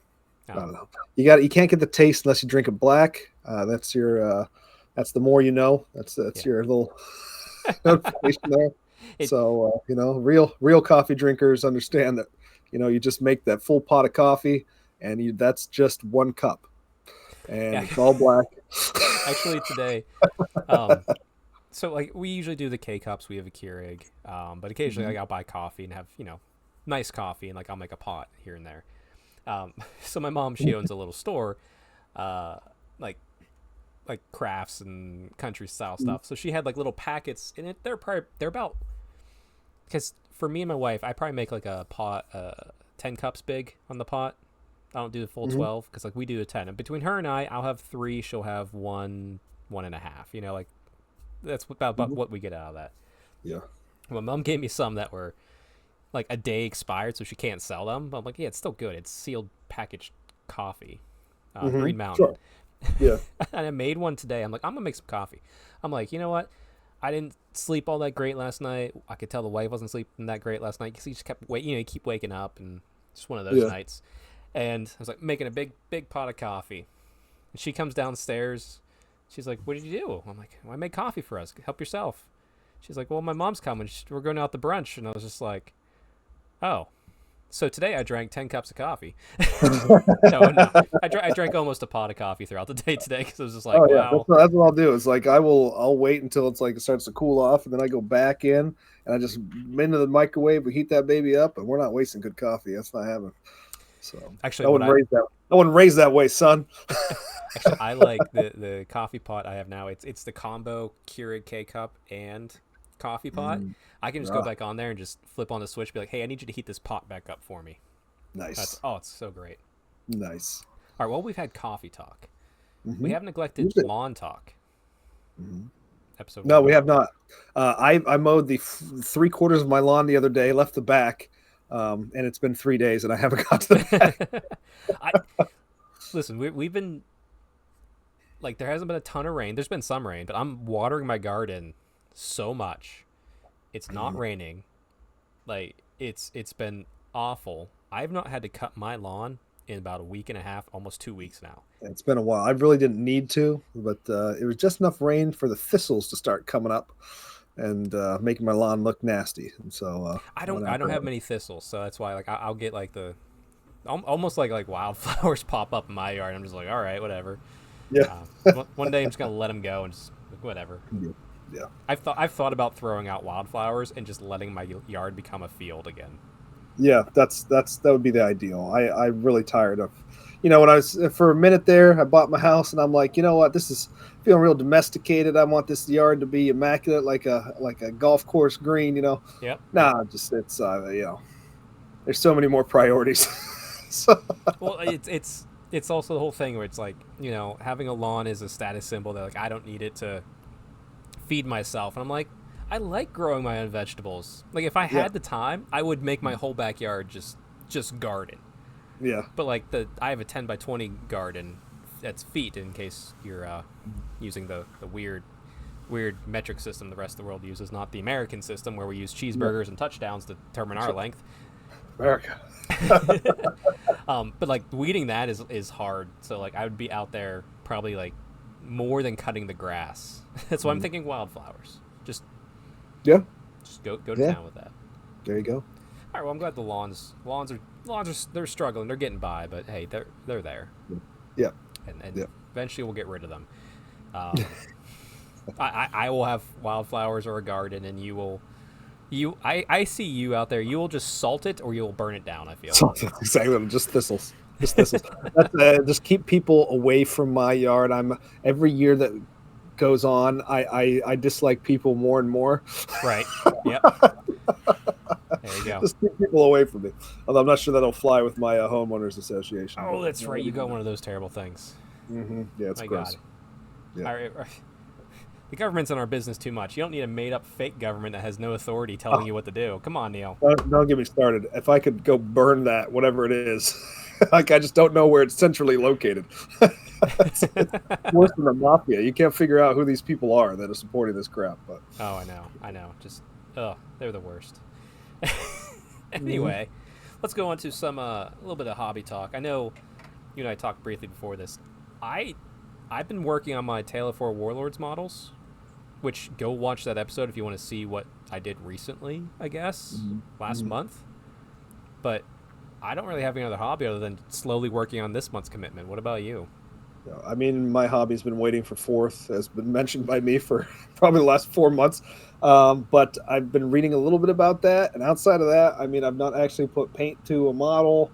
S3: I don't know. You can't get the taste unless you drink it black. That's your that's the more you know. That's your little notification there. So real coffee drinkers understand that you just make that full pot of coffee, and that's just 1 cup, and it's all black.
S1: Actually, today, so like we usually do the K cups. We have a Keurig, but occasionally like, I'll buy coffee and have nice coffee, and like I'll make a pot here and there. So my mom, she owns a little store, like crafts and country style stuff. So she had like little packets in it. They're about, because for me and my wife, I probably make like a pot 10 cups big on the pot. I don't do the full 12, because like we do a 10, and between her and I'll have 3, she'll have 1.5. Like that's about what we get out of that.
S3: Yeah.
S1: Well, Mom gave me some that were like a day expired, so she can't sell them. But I'm like, yeah, it's still good. It's sealed packaged coffee. Green Mountain.
S3: Sure. Yeah.
S1: And I made one today. I'm like, I'm gonna make some coffee. I'm like, you know what? I didn't sleep all that great last night. I could tell the wife wasn't sleeping that great last night because he just kept you keep waking up, and just one of those
S3: Yeah.
S1: nights. And I was like making a big pot of coffee. And she comes downstairs. She's like, "What did you do?" I'm like, well, "I made coffee for us. Help yourself." She's like, "Well, my mom's coming. We're going out to brunch." And I was just like, "Oh." So today I drank 10 cups of coffee. No. I drank almost a pot of coffee throughout the day today because I was just like,
S3: Oh yeah,
S1: wow.
S3: that's what I'll do. It's like I'll wait until it's like it starts to cool off, and then I go back in and I just into the microwave. We heat that baby up, and we're not wasting good coffee. That's not happening. So
S1: Actually,
S3: I wouldn't raise that. I wouldn't raise that way, son.
S1: Actually, I like the coffee pot I have now. It's the combo Keurig K cup and coffee pot. I can just go back on there and just flip on the switch, be like, "Hey, I need you to heat this pot back up for me."
S3: Nice.
S1: It's so great.
S3: Nice.
S1: All right, well, we've had coffee talk.
S3: Mm-hmm.
S1: We have neglected lawn talk.
S3: Mm-hmm.
S1: Episode
S3: No,
S1: 1.
S3: we have not. I mowed the 3/4 of my lawn the other day, left the back, and it's been 3 days, and I haven't got to the back.
S1: Listen, we've been like, there hasn't been a ton of rain. There's been some rain, but I'm watering my garden so much. It's not raining. Like, it's been awful. I've not had to cut my lawn in about a week and a half, almost 2 weeks now.
S3: It's been a while. I really didn't need to, but it was just enough rain for the thistles to start coming up and making my lawn look nasty. And so
S1: I don't have many thistles, so that's why, like, I'll get like the almost like wildflowers pop up in my yard. I'm just like, all right, whatever.
S3: Yeah.
S1: One day I'm just gonna let them go and just whatever.
S3: Yeah.
S1: I've thought about throwing out wildflowers and just letting my yard become a field again.
S3: Yeah, that would be the ideal. I'm really tired of, when I was for a minute there, I bought my house and I'm like, you know what, this is feeling real domesticated. I want this yard to be immaculate, like a golf course green.
S1: Yep.
S3: Nah, just it's there's so many more priorities. So.
S1: Well, it's also the whole thing where it's like, having a lawn is a status symbol that, like, I don't need it to feed myself, and I'm like, I like growing my own vegetables. Like, if I had the time, I would make my whole backyard just garden.
S3: Yeah.
S1: But like I have a 10 by 20 garden that's feet, in case you're using the weird metric system the rest of the world uses, not the American system where we use cheeseburgers and touchdowns to determine our length.
S3: America.
S1: But like, weeding that is hard. So like, I would be out there probably like more than cutting the grass. That's why I'm thinking wildflowers. Just go to town with that.
S3: There you go.
S1: All right. Well, I'm glad the lawns are they're struggling. They're getting by, but hey, they're there.
S3: Yeah.
S1: And eventually we'll get rid of them. I will have wildflowers or a garden, and I see you out there. You will just salt it, or you will burn it down. I feel
S3: exactly, just thistles. Just keep people away from my yard. Every year that goes on, I dislike people more and more.
S1: Right. Yep. There you go.
S3: Just keep people away from me. Although I'm not sure that'll fly with my homeowners association.
S1: Oh, that's right. You got one of those terrible things.
S3: Mm-hmm. Yeah, it's gross.
S1: God. Yeah. All right. The government's in our business too much. You don't need a made-up fake government that has no authority telling you what to do. Come on, Neil.
S3: Don't get me started. If I could go burn that, whatever it is, like, I just don't know where it's centrally located. It's worse than the mafia. You can't figure out who these people are that are supporting this crap. But
S1: oh, I know. Just they're the worst. Anyway, let's go on to some a little bit of hobby talk. I know you and I talked briefly before this. I've been working on my Tale of Four Warlords models, which, go watch that episode if you want to see what I did recently, I guess, last month. But I don't really have any other hobby other than slowly working on this month's commitment. What about you?
S3: I mean, my hobby's been waiting for fourth, has been mentioned by me for probably the last 4 months. But I've been reading a little bit about that. And outside of that, I mean, I've not actually put paint to a model,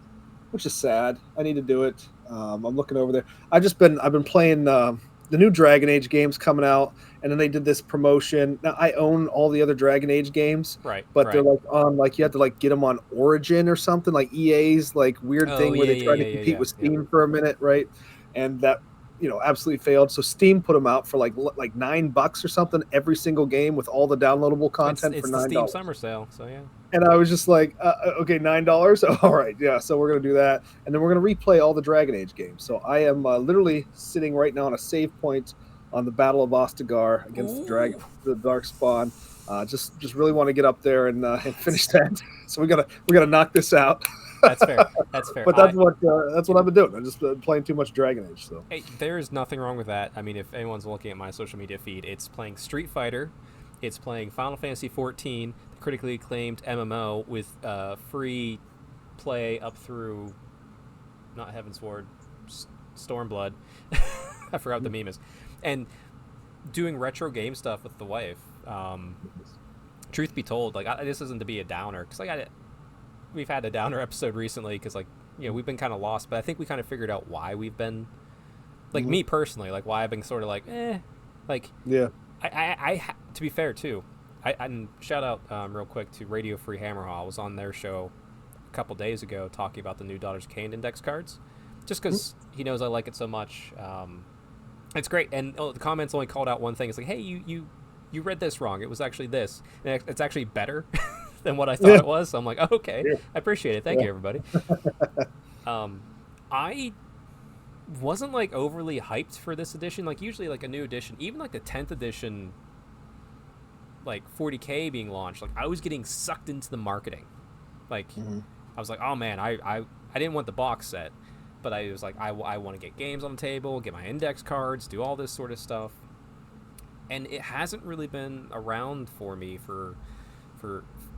S3: which is sad. I need to do it. I'm looking over there. I've been playing the new Dragon Age games coming out, and then they did this promotion. Now, I own all the other Dragon Age games,
S1: right?
S3: But they're like on, like, you have to like get them on Origin or something, like EA's like weird thing where they try to compete with Steam for a minute, right? And that absolutely failed. So Steam put them out for like $9 or something every single game with all the downloadable content
S1: It's
S3: for
S1: the Steam
S3: $9.
S1: summer sale, so yeah.
S3: And I was just like, okay, $9. All right, yeah. So we're gonna do that, and then we're gonna replay all the Dragon Age games. So I am literally sitting right now on a save point on the Battle of Ostagar against the Darkspawn. Just really want to get up there and finish that. So we gotta knock this out.
S1: That's fair. That's fair.
S3: But that's what I've been doing. I'm just playing too much Dragon Age. So
S1: hey, there's nothing wrong with that. I mean, if anyone's looking at my social media feed, it's playing Street Fighter, it's playing Final Fantasy 14, the critically acclaimed MMO with free play up through not Heavensward, Stormblood. I forgot what the meme is, and doing retro game stuff with the wife. Truth be told, like this isn't to be a downer because we've had a downer episode recently because we've been kind of lost, but I think we kind of figured out why we've been me personally, like why I've been sort of
S3: yeah.
S1: I to be fair too, I shout out real quick to Radio Free Hammerhall. I was on their show a couple days ago talking about the new Daughters of Cain index cards, just because he knows I like it so much. It's great, and the comments only called out one thing. It's like, hey, you read this wrong. It was actually this, and it's actually better than what I thought it was. So I'm like, oh, okay, I appreciate it. Thank you, everybody. I wasn't like overly hyped for this edition. Like usually, like a new edition, even like the 10th edition, like 40K being launched, like I was getting sucked into the marketing. Like I was like, oh man, I didn't want the box set, but I was like, I want to get games on the table, get my index cards, do all this sort of stuff. And it hasn't really been around for me for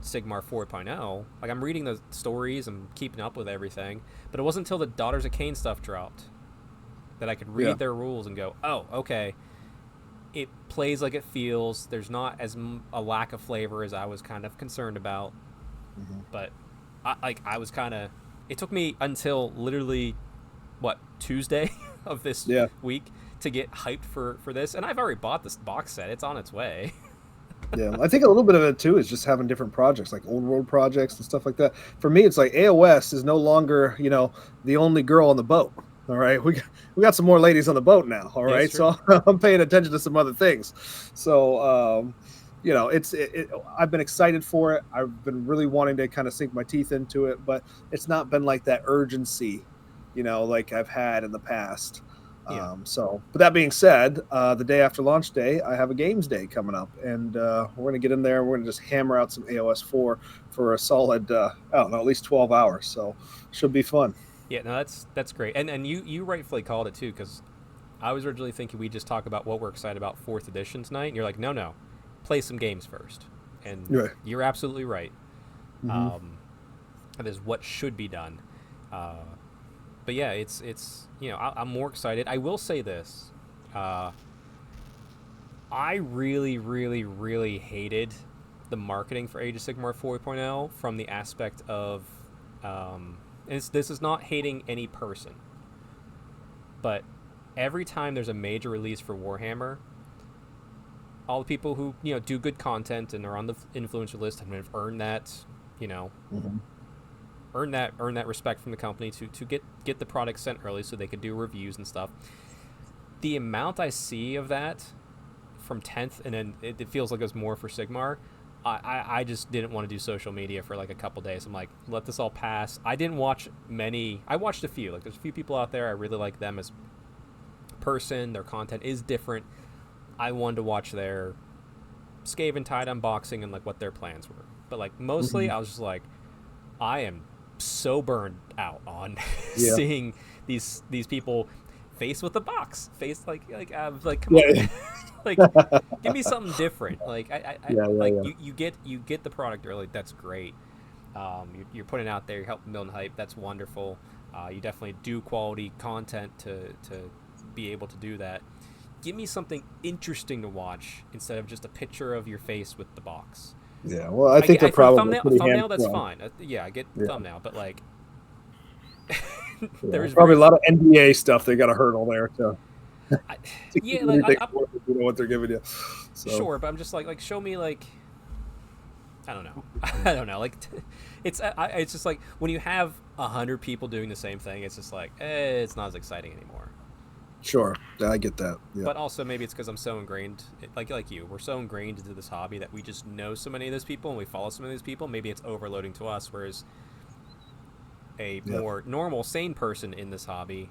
S1: Sigmar 4.0. Like I'm reading the stories, I'm keeping up with everything, but it wasn't until the Daughters of Cain stuff dropped that I could read their rules and go, oh, okay, it plays like it feels. There's not as a lack of flavor as I was kind of concerned about. But I was kind of. It took me until literally, Tuesday of this week to get hyped for this, and I've already bought this box set. It's on its way.
S3: Yeah, I think a little bit of it too is just having different projects, like old world projects and stuff like that. For me, it's like AOS is no longer, the only girl on the boat. All right, we got some more ladies on the boat now. All right, so I'm paying attention to some other things. So, I've been excited for it. I've been really wanting to kind of sink my teeth into it, but it's not been like that urgency, like I've had in the past.
S1: Yeah.
S3: But that being said, the day after launch day, I have a games day coming up, and we're going to get in there. And we're going to just hammer out some AOS 4 for a solid, at least 12 hours. So should be fun.
S1: Yeah, no, that's great. And you rightfully called it too, because I was originally thinking we'd just talk about what we're excited about 4th edition tonight. And you're like, no, play some games first. And you're absolutely right. That is what should be done. But yeah, it's I'm more excited. I will say this. I really, really, really hated the marketing for Age of Sigmar 4.0 from the aspect of, this is not hating any person, but every time there's a major release for Warhammer, all the people who do good content and are on the influencer list have earned that, earn that respect from the company to get the product sent early so they could do reviews and stuff. The amount I see of that from 10th, and then it feels like it was more for Sigmar. I just didn't want to do social media for like a couple days. I'm like, let this all pass. I didn't watch many. I watched a few. Like there's a few people out there. I really like them as person. Their content is different. I wanted to watch their Skaven Tide unboxing and like what their plans were. But like mostly I was just like, I am so burned out on seeing these people face with the box, face like come on. Like give me something different. Like you get the product early. That's great. You're putting it out there. You're helping build hype. That's wonderful. You definitely do quality content to be able to do that. Give me something interesting to watch instead of just a picture of your face with the box.
S3: Yeah, well, I think they're probably
S1: thumbnail. That's fine. I get thumbnail, but like
S3: there's probably a lot of NBA stuff they got to hurdle there too. What they're giving you. So.
S1: Sure, but I'm just like show me like I don't know. I don't know. Like it's just like when you have 100 people doing the same thing, it's just like it's not as exciting anymore.
S3: Sure, I get that. Yeah,
S1: But also maybe it's because I'm so ingrained, like you, we're so ingrained into this hobby that we just know so many of those people and we follow so many of those people. Maybe it's overloading to us, whereas a
S3: yeah.
S1: more normal, sane person in this hobby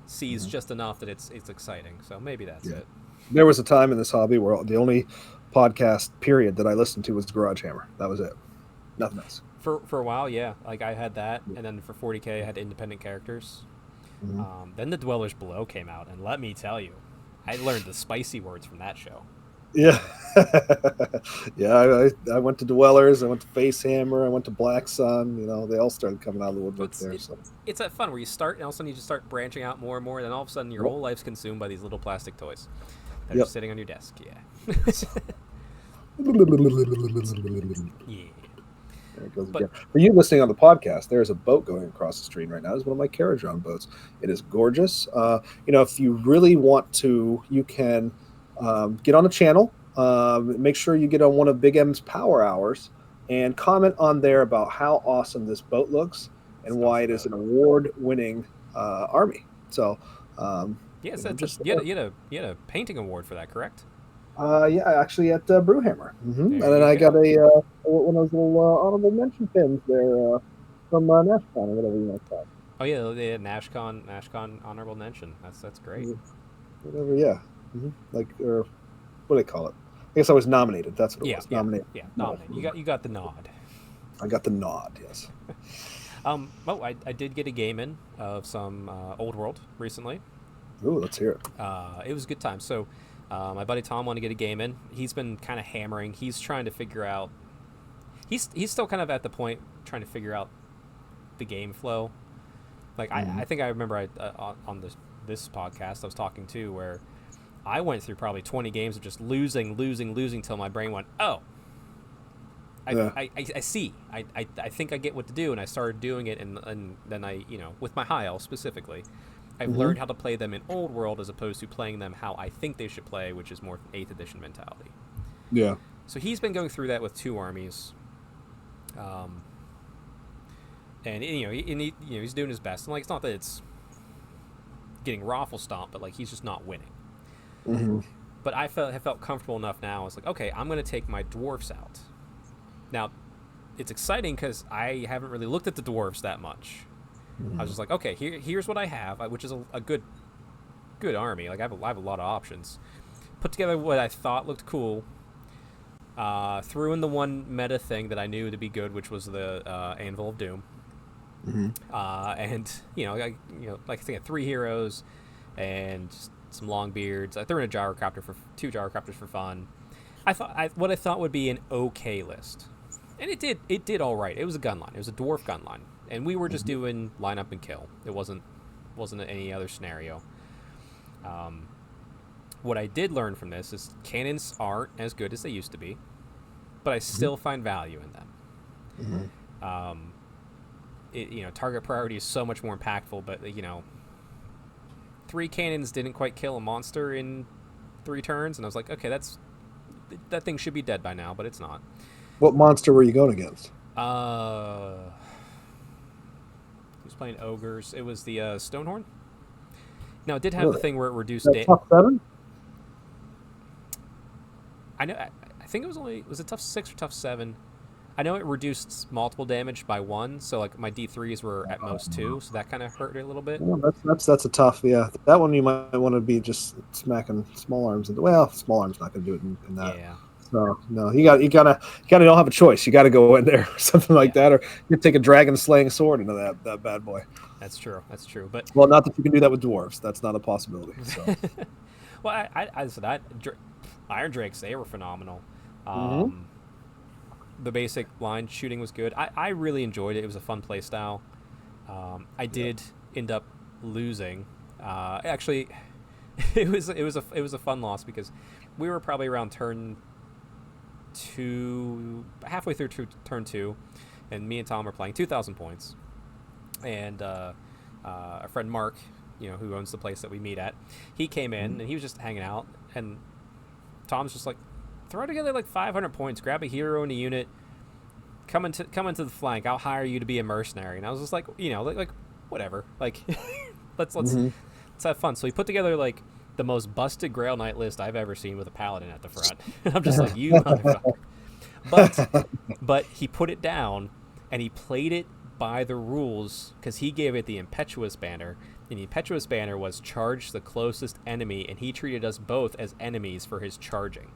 S1: sees just enough that it's exciting. So maybe that's
S3: Yeah.
S1: it.
S3: There was a time in this hobby where the only podcast period that I listened to was Garage Hammer. That was it. Nothing else.
S1: For a while, yeah, like I had that, and then for 40K, I had independent characters.
S3: Mhm.
S1: Then the Dwellers Below came out, and let me tell you, I learned the spicy words from that show.
S3: Yeah, yeah. I went to Dwellers. I went to Face Hammer. I went to Black Sun. You know, they all started coming out of the
S1: But
S3: woodwork there. So
S1: it's that fun where you start, and all of a sudden you just start branching out more and more, and then all of a sudden your
S3: yep,
S1: whole life's consumed by these little plastic toys that are
S3: yep.
S1: just sitting on your desk. Yeah. Yeah.
S3: There it goes
S1: But
S3: again. For you listening on the podcast, there is a boat going across the stream right now. It's one of my carriage round boats. It is gorgeous. If you really want to, you can get on the channel. Make sure you get on one of Big M's Power Hours and comment on there about how awesome this boat looks and why it is an award-winning army. So,
S1: yeah,
S3: just
S1: you had a painting award for that, correct?
S3: yeah, actually at Brewhammer, and
S1: There
S3: then
S1: you
S3: I got
S1: go.
S3: one of those little honorable mention pins there from NashCon or whatever you might call
S1: Oh yeah, the NashCon honorable mention. That's great.
S3: it. Whatever, yeah. Like, or what do they call it? I guess I was nominated. That's what it
S1: Yeah,
S3: was.
S1: yeah,
S3: Nominated.
S1: yeah.
S3: No,
S1: Nominated. You got the nod.
S3: I got the nod. Yes.
S1: I did get a game in of some Old World recently.
S3: Ooh, let's hear it.
S1: It was a good time. So, my buddy Tom wanted to get a game in. He's been kind of hammering. He's trying to figure out. He's still kind of at the point trying to figure out the game flow. Like I think I remember on this podcast I was talking to where I went through probably 20 games of just losing till my brain went, oh,
S3: Yeah.
S1: I see. I think I get what to do, and I started doing it, and then I, with my high elf specifically, I've learned how to play them in Old World as opposed to playing them how I think they should play, which is more 8th edition mentality.
S3: Yeah.
S1: So he's been going through that with 2 armies, and he's doing his best. And like, it's not that it's getting raffle stomped, but like he's just not winning.
S3: Mm-hmm.
S1: But I felt comfortable enough now. I was like, okay, I'm going to take my dwarfs out. Now, it's exciting because I haven't really looked at the dwarves that much. I was just like, okay, here's what I have, which is a good army. Like I have a lot of options. Put together what I thought looked cool. Threw in the one meta thing that I knew to be good, which was the Anvil of Doom. And like I think 3 heroes and just some long beards. I threw in a gyrocopter for 2 gyrocopters for fun. What I thought would be an okay list, and it did all right. It was a gun line. It was a dwarf gun line, and we were just doing line up and kill. It wasn't any other scenario. What I did learn from this is cannons aren't as good as they used to be, but I still find value in them. Target priority is so much more impactful, but 3 cannons didn't quite kill a monster in 3 turns, and I was like, okay, that thing should be dead by now, but it's not.
S3: What monster were you going against?
S1: He was playing ogres. It was the Stonehorn. Now it did have the thing where it reduced
S3: tough 7?
S1: I know. I think was it tough 6 or tough 7? I know it reduced multiple damage by 1, so like my D3s were at most 2, so that kind of hurt it a little bit.
S3: Well, that's a tough. Yeah, that one you might want to be just smacking small arms into. Well, small arms not going to do it in that.
S1: Yeah.
S3: So no, you gotta don't have a choice. You got to go in there or something like that, or you take a dragon slaying sword into that bad boy.
S1: That's true. But
S3: well, not that you can do that with dwarves. That's not a possibility. So.
S1: Well, I said Iron Drakes, they were phenomenal. The basic line shooting was good. I really enjoyed it. It was a fun play style. I did end up losing. Actually, it was a fun loss because we were probably around turn 2, halfway through turn 2, and me and Tom were playing 2,000 points, and our friend Mark, who owns the place that we meet at, he came in and he was just hanging out, and Tom's just like, throw together like 500 points, grab a hero and a unit, come into the flank. I'll hire you to be a mercenary. And I was just like, like whatever. Like, let's let's have fun. So he put together like the most busted Grail Knight list I've ever seen with a paladin at the front. And I'm just like, you motherfucker. But he put it down and he played it by the rules because he gave it the Impetuous banner. And the Impetuous banner was charge the closest enemy, and he treated us both as enemies for his charging.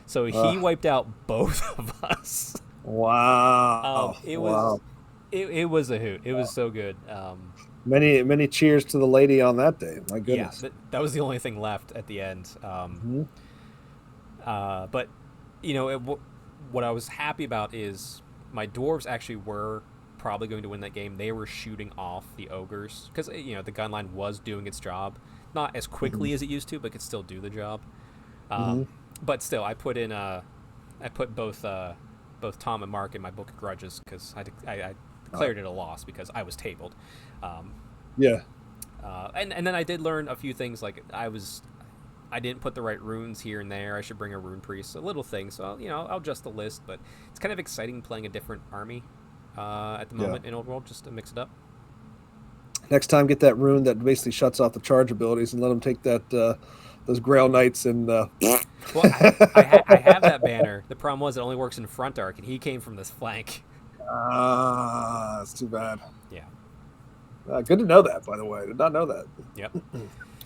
S1: So he wiped out both of us.
S3: Wow.
S1: It was it was a hoot. It was so good.
S3: Many cheers to the lady on that day. My goodness.
S1: Yeah, that was the only thing left at the end. But you know, what I was happy about is my dwarves actually were probably going to win that game. They were shooting off the ogres because you know the gun line was doing its job, not as quickly as it used to, but could still do the job. But still, I put both Tom and Mark in my book of grudges because I declared it a loss because I was tabled. And then I did learn a few things, like I didn't put the right runes here and there. I should bring a rune priest, a little thing. So you know, I'll adjust the list, but it's kind of exciting playing a different army at the moment in Old World, just to mix it up.
S3: Next time, get that rune that basically shuts off the charge abilities and let them take that those Grail Knights and.
S1: Well, I have that banner. The problem was it only works in front arc, and he came from this flank.
S3: That's too bad.
S1: Yeah.
S3: Good to know that, by the way. I did not know that.
S1: Yep.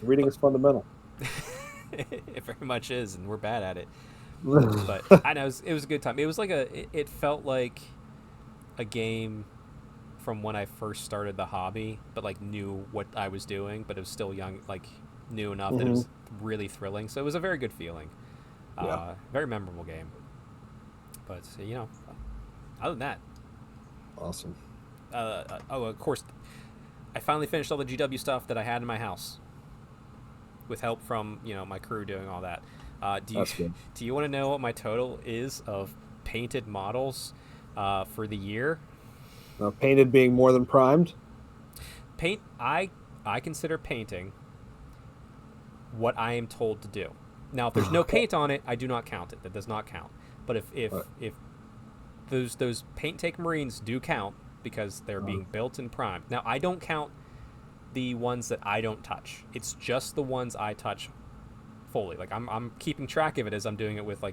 S3: Reading is fundamental.
S1: It very much is, and we're bad at it. But I know it was a good time. It was like it felt like a game from when I first started the hobby, but like knew what I was doing, but it was still young, like new enough that it was really thrilling. So it was a very good feeling. Very memorable game. But you know, other than that,
S3: awesome.
S1: Of course, I finally finished all the GW stuff that I had in my house, with help from my crew doing all that. Do you want to know what my total is of painted models for the year?
S3: Painted being more than primed.
S1: I consider painting what I am told to do. Now, if there's no paint on it, I do not count it. That does not count. But if those paint take marines do count because they're being built and primed. Now, I don't count the ones that I don't touch. It's just the ones I touch fully. Like I'm keeping track of it as I'm doing it with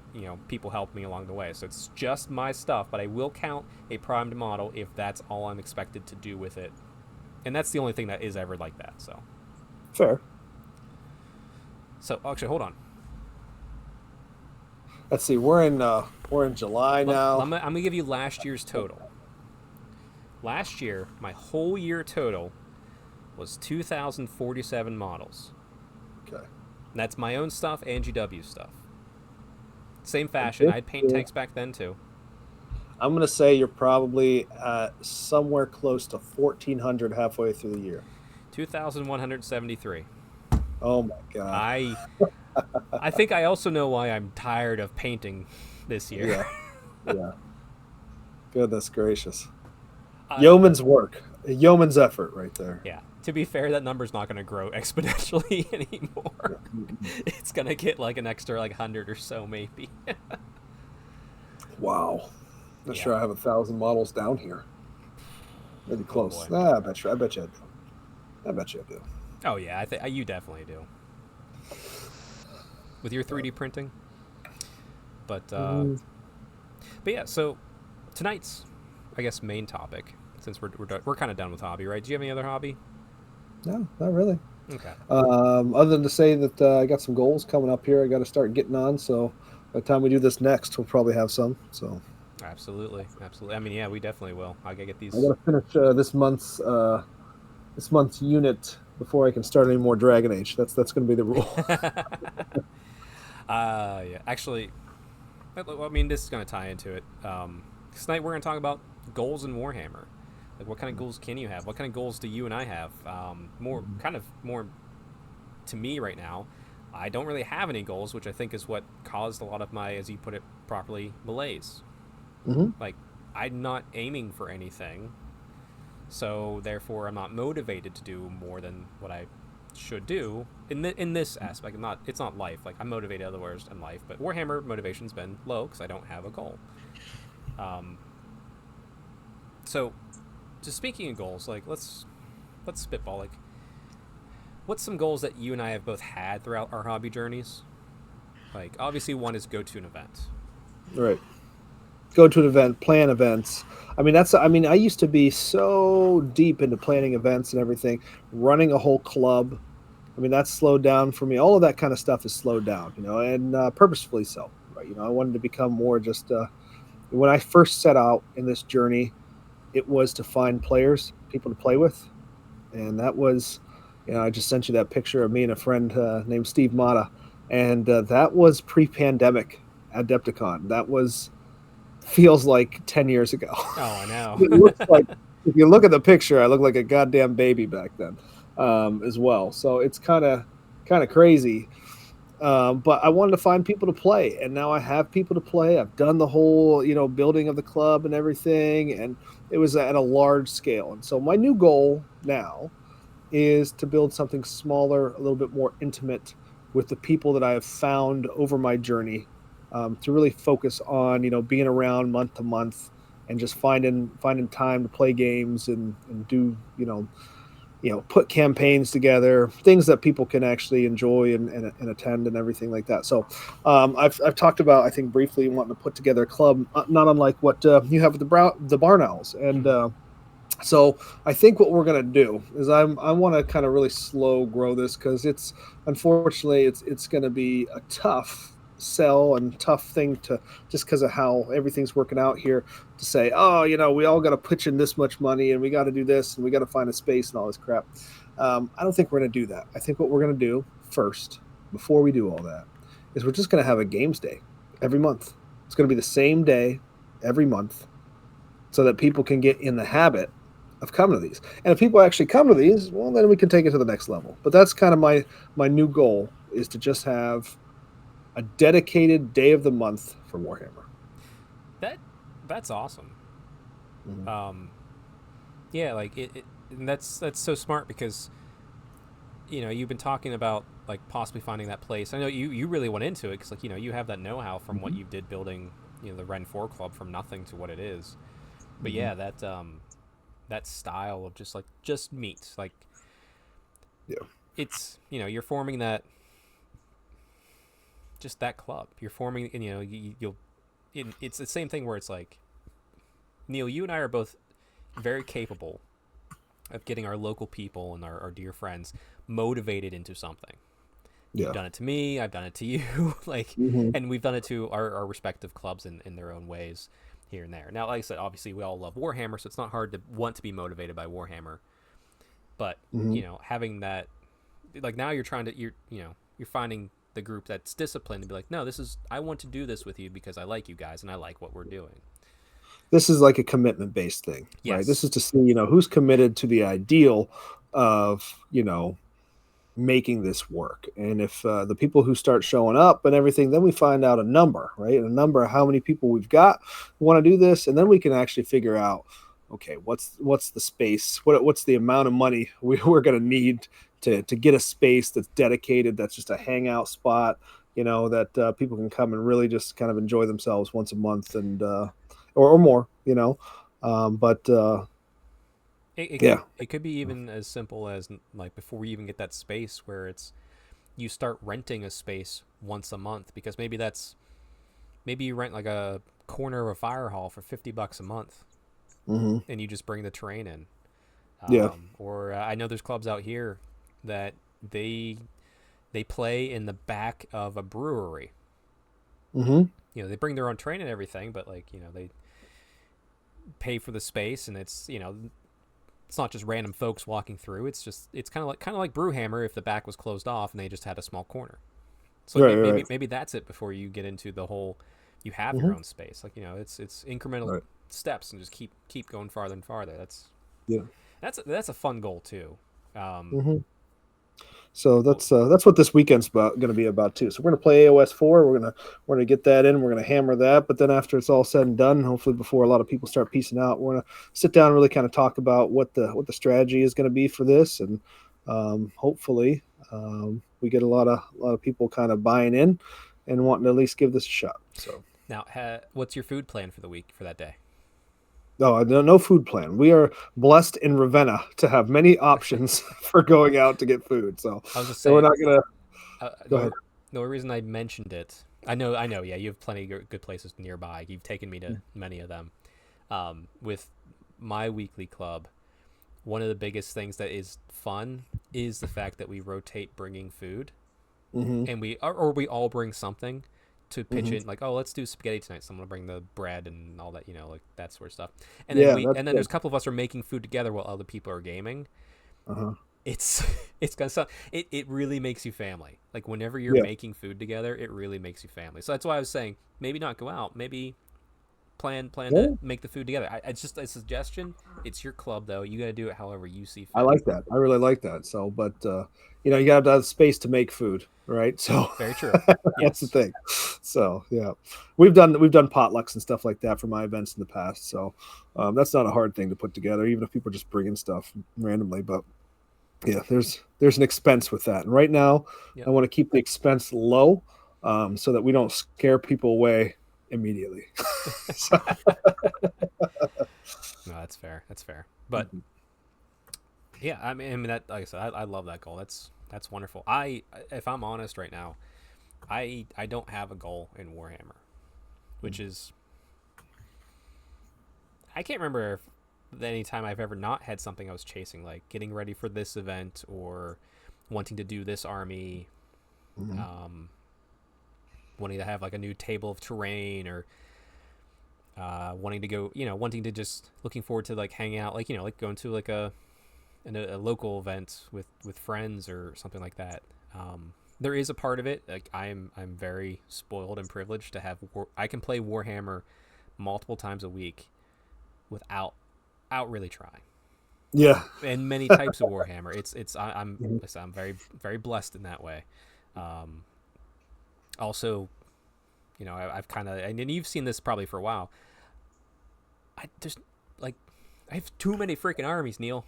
S1: people help me along the way. So it's just my stuff, but I will count a primed model if that's all I'm expected to do with it. And that's the only thing that is ever like that. So
S3: fair.
S1: So actually, hold on.
S3: Let's see. We're in July now.
S1: I'm gonna give you last year's total. Last year, my whole year total was 2,047 models.
S3: Okay.
S1: And that's my own stuff and GW stuff. Same fashion. I had paint tanks back then too.
S3: I'm gonna say you're probably somewhere close to 1,400 halfway through the year.
S1: 2,173.
S3: Oh my god.
S1: I think I also know why I'm tired of painting this year.
S3: Yeah. Goodness gracious. Yeoman's work. A yeoman's effort right there.
S1: Yeah. To be fair, that number's not going to grow exponentially anymore. It's going to get like an extra 100 or so maybe.
S3: Wow. Not sure I have 1,000 models down here. Maybe close. I bet you I do.
S1: Oh yeah, I think you definitely do. With your 3D printing. But yeah, so tonight's I guess main topic, since we're kind of done with hobby, right? Do you have any other hobby?
S3: No, not really.
S1: Okay.
S3: Other than to say that I got some goals coming up here I got to start getting on, so by the time we do this next we'll probably have some. So
S1: Absolutely. I mean, yeah, we definitely will. I gotta get these.
S3: I gotta finish this month's unit before I can start any more Dragon Age. That's going to be the rule.
S1: Yeah. Actually, I mean, this is going to tie into it. Tonight we're going to talk about goals in Warhammer. Like, what kind of goals can you have? What kind of goals do you and I have? More to me right now, I don't really have any goals, which I think is what caused a lot of my, as you put it properly, malaise. Like, I'm not aiming for anything, so therefore I'm not motivated to do more than what I should do in this aspect. It's not life. Like, I'm motivated otherwise in life, but Warhammer motivation's been low because I don't have a goal. So, just speaking of goals, like let's spitball. Like, what's some goals that you and I have both had throughout our hobby journeys? Like, obviously, one is go to an event.
S3: Right. Go to an event, plan events. I mean, that's. I mean, I used to be so deep into planning events and everything, running a whole club. I mean, that's slowed down for me. All of that kind of stuff is slowed down, and purposefully so. Right? I wanted to become more just. When I first set out in this journey, it was to find players, people to play with, and that was, I just sent you that picture of me and a friend named Steve Mata, and that was pre-pandemic Adepticon. That was feels like 10 years ago.
S1: Oh, I know.
S3: It looks like, if you look at the picture, I look like a goddamn baby back then, as well. So it's kind of crazy. But I wanted to find people to play, and now I have people to play. I've done the whole, building of the club and everything, and it was at a large scale. And so my new goal now is to build something smaller, a little bit more intimate with the people that I have found over my journey, to really focus on, being around month to month and just finding time to play games and do, put campaigns together, things that people can actually enjoy and attend and everything like that. So I've talked about, I think briefly, wanting to put together a club, not unlike what you have with the Barn Owls. And so I think what we're going to do is I want to kind of really slow grow this, because it's, unfortunately, it's going to be a tough sell and tough thing to, just because of how everything's working out here, to say, oh, we all got to pitch in this much money and we got to do this and we got to find a space and all this crap. I don't think we're going to do that. I think what we're going to do first, before we do all that, is we're just going to have a games day every month. It's going to be the same day every month, so that people can get in the habit of coming to these. And if people actually come to these, well, then we can take it to the next level. But that's kind of my new goal, is to just have a dedicated day of the month for Warhammer.
S1: That's awesome.
S3: Mm-hmm.
S1: Yeah, like and that's so smart, because you've been talking about like possibly finding that place. I know you really went into it because, like, you have that know-how from what you did building the Ren 4 club from nothing to what it is. But yeah, that style of just meat, like,
S3: Yeah.
S1: it's you're forming that, just that club. You're forming, and you'll it's the same thing where it's like, Neil, you and I are both very capable of getting our local people and our dear friends motivated into something.
S3: Yeah.
S1: You've done it to me, I've done it to you, like, and we've done it to our respective clubs in their own ways here and there. Now, like I said, obviously we all love Warhammer, so it's not hard to want to be motivated by Warhammer. But having that, like, now you're trying to you're finding the group that's disciplined to be like, no, I want to do this with you because I like you guys and I like what we're doing.
S3: This is like a commitment based thing,
S1: Yes.
S3: right? This is to see, who's committed to the ideal of, making this work. And if the people who start showing up and everything, then we find out a number, right? A number of how many people we've got who want to do this. And then we can actually figure out, okay, what's the space? What's the amount of money we're going to need to get a space that's dedicated, that's just a hangout spot, that people can come and really just kind of enjoy themselves once a month, and or more, but
S1: it could be even as simple as, like, before you even get that space, where it's you start renting a space once a month, because maybe you rent like a corner of a fire hall for $50 a month, and you just bring the terrain in. Or I know there's clubs out here that they play in the back of a brewery. They bring their own terrain and everything, but, like, they pay for the space, and it's it's not just random folks walking through. It's kind of like Brewhammer if the back was closed off and they just had a small corner. So maybe that's it before you get into the whole, you have your own space. Like, it's incremental steps, and just keep going farther and farther. That's a fun goal too.
S3: So that's what this weekend's going to be about too. So we're going to play AOS 4. We're going to get that in. We're going to hammer that. But then after it's all said and done, hopefully before a lot of people start piecing out, we're going to sit down and really kind of talk about what the strategy is going to be for this, and hopefully we get a lot of people kind of buying in and wanting to at least give this a shot. So
S1: now, what's your food plan for the week for that day?
S3: No, no food plan. We are blessed in Ravenna to have many options for going out to get food. So,
S1: I was just
S3: so we're
S1: saying.
S3: not gonna go ahead.
S1: The only reason I mentioned it, I know. Yeah, you have plenty of good places nearby. You've taken me to many of them. With my weekly club, one of the biggest things that is fun is the fact that we rotate bringing food,
S3: Mm-hmm.
S1: and we all bring something to pitch
S3: Mm-hmm.
S1: in. Like, oh, let's do spaghetti tonight. Someone will bring the bread and all that, like that sort of stuff. And then
S3: Yeah, that's
S1: there's
S3: good.
S1: a couple of us are making food together while other people are gaming.
S3: Uh-huh.
S1: It's it's gonna sound it really makes you family. Like whenever you're
S3: Yeah.
S1: making food together, it really makes you family. So that's why I was saying maybe not go out, maybe plan to
S3: Yeah.
S1: make the food together. It's just a suggestion. It's your club though. You got to do it however you see
S3: I
S1: fit.
S3: like that. I really like that. So, but you got to have space to make food, right? So
S1: Very true.
S3: that's the
S1: Yes.
S3: thing. So yeah, we've done potlucks and stuff like that for my events in the past. So that's not a hard thing to put together, even if people are just bringing stuff randomly. But yeah, there's an expense with that, and right now I
S1: Yep.
S3: want to keep the expense low, so that we don't scare people away immediately. So,
S1: No, that's fair. That's fair. But yeah, I mean that. Like I said, I love that goal. That's wonderful. If I'm honest right now, I don't have a goal in Warhammer, which is I can't remember if any time I've ever not had something I was chasing, like getting ready for this event or wanting to do this army,
S3: mhm.
S1: um, wanting to have like a new table of terrain or wanting to go, wanting to just looking forward to like hang out, like like going to like a local event with friends or something like that. There is a part of it like I'm very spoiled and privileged to have I can play Warhammer multiple times a week without really trying.
S3: Yeah.
S1: And many types of Warhammer.
S3: Mhm.
S1: I'm very very blessed in that way. Um, Also, I've kind of and you've seen this probably for a while. I just like I have too many freaking armies, Neil.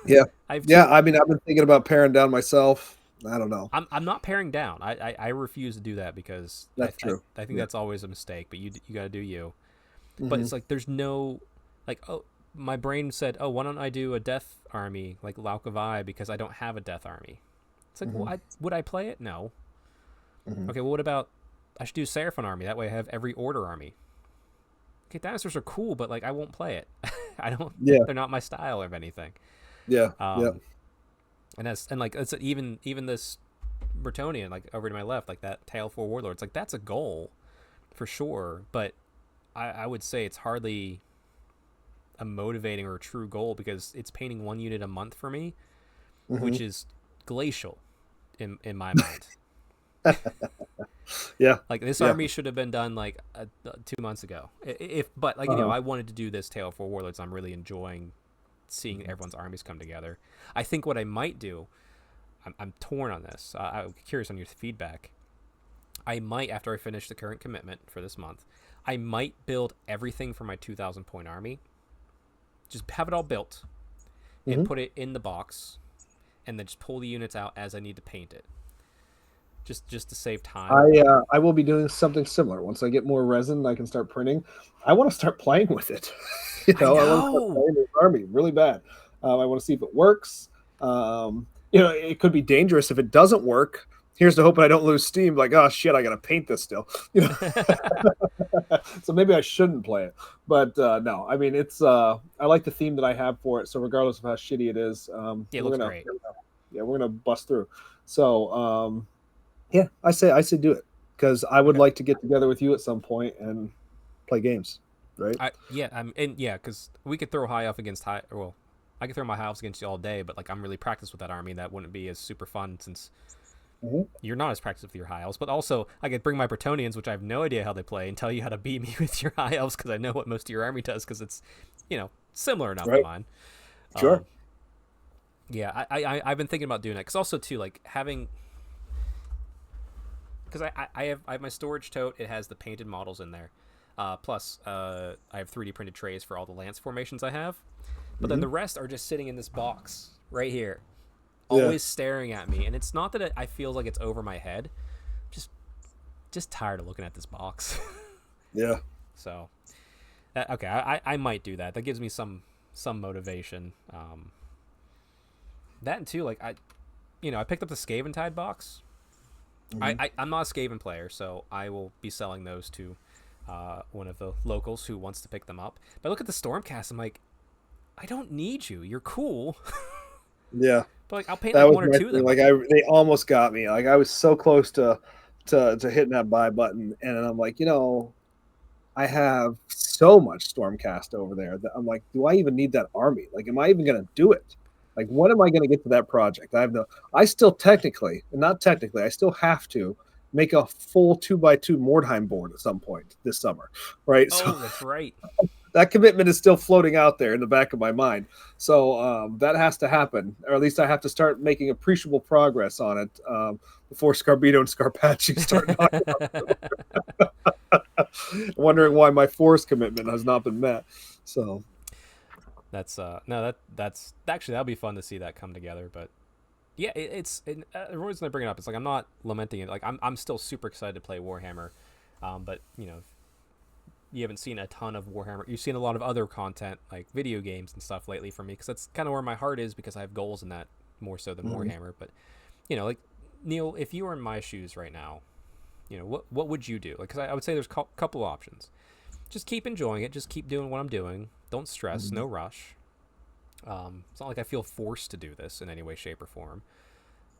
S3: Yeah.
S1: I have
S3: Yeah.
S1: too.
S3: I mean, I've been thinking about paring down myself. I don't know.
S1: I'm not paring down. I refuse to do that because
S3: That's true.
S1: I think
S3: Yeah.
S1: that's always a mistake. But you got to do you. But
S3: Hmm.
S1: it's like there's no like my brain said why don't I do a death army like Laukavai because I don't have a death army. It's like
S3: Hmm.
S1: would I play it? No.
S3: Hmm.
S1: Okay, well what about I should do Seraphon army. That way I have every order army. Okay, dinosaurs are cool, but like I won't play it. I don't.
S3: Yeah.
S1: They're not my style of anything.
S3: Yeah. Yeah.
S1: Um, and like it's even this Bretonian like over to my left, like that Tale for Warlords, like that's a goal for sure. But I would say it's hardly a motivating or a true goal because it's painting one unit a month for me,
S3: Hmm.
S1: which is glacial in my mind.
S3: Yeah.
S1: Like this
S3: Yeah.
S1: army should have been done like 2 months ago. But like
S3: Uh-huh.
S1: I wanted to do this Tale for Warlords. I'm really enjoying seeing everyone's armies come together. I think what I might do, I'm torn on this. I'm curious on your feedback. I might, after I finish the current commitment for this month, I might build everything for my 2,000 point army. Just have it all built and
S3: Hmm.
S1: put it in the box, and then just pull the units out as I need to paint it. Just to save time.
S3: I will be doing something similar once I get more resin. I can start printing. I want to start playing with it.
S1: I
S3: I want to start
S1: know.
S3: playing this army really bad. I want to see if it works. It could be dangerous if it doesn't work. Here's to hoping I don't lose steam. Like, oh shit, I got to paint this still. So maybe I shouldn't play it. But no, I mean, it's. I like the theme that I have for it. So regardless of how shitty it is,
S1: Yeah, it
S3: we're
S1: looks
S3: gonna,
S1: great.
S3: yeah, we're gonna bust through. So yeah, I say do it because I would
S1: Okay.
S3: like to get together with you at some point and play games, right?
S1: Because we could throw high elf against high. Well, I could throw my high elves against you all day, but like I'm really practiced with that army. That wouldn't be as super fun since
S3: Mhm.
S1: you're not as practiced with your high elves. But also, I could bring my Bretonians, which I have no idea how they play, and tell you how to beat me with your high elves because I know what most of your army does because it's similar enough to
S3: Right.
S1: mine.
S3: Sure.
S1: Um, yeah, I've been thinking about doing it because also too like having because I have my storage tote. It has the painted models in there. Plus, I have 3D printed trays for all the lance formations I have. But then
S3: Mhm.
S1: the rest are just sitting in this box right here,
S3: Yeah.
S1: always staring at me. And it's not that I feel like it's over my head. Just tired of looking at this box.
S3: Yeah.
S1: So Okay, I might do that. That gives me some motivation. That and too, like I picked up the Skaven Tide box.
S3: Mhm.
S1: I'm not a Skaven player, so I will be selling those to one of the locals who wants to pick them up. But I look at the Stormcast, I'm like, I don't need you. You're cool,
S3: Yeah,
S1: but like I'll paint
S3: that
S1: like
S3: was
S1: one or
S3: my
S1: two of
S3: thing.
S1: them.
S3: Like they almost got me. Like I was so close to hitting that buy button, and I'm like, I have so much Stormcast over there that I'm like, do I even need that army? Like, am I even going to do it? Like, when am I going to get to that project? I still technically, and not technically, I still have to make a full 2x2 Mordheim board at some point this summer, right? So
S1: Oh, that's right.
S3: that commitment is still floating out there in the back of my mind. So that has to happen, or at least I have to start making appreciable progress on it before Scarbito and Scarpacci start knocking. Wondering why my force commitment has not been met. So
S1: That's no, that's actually that'll be fun to see that come together. But yeah, the reason I bring it up is like I'm not lamenting it. Like I'm still super excited to play Warhammer, but you haven't seen a ton of Warhammer. You've seen a lot of other content like video games and stuff lately from me because that's kind of where my heart is because I have goals in that more so than Warhammer. But like Neil, if you were in my shoes right now, what would you do? Like, because I would say there's a couple options. Just keep enjoying it. Just keep doing what I'm doing. Don't stress. No rush. It's not like I feel forced to do this in any way, shape, or form.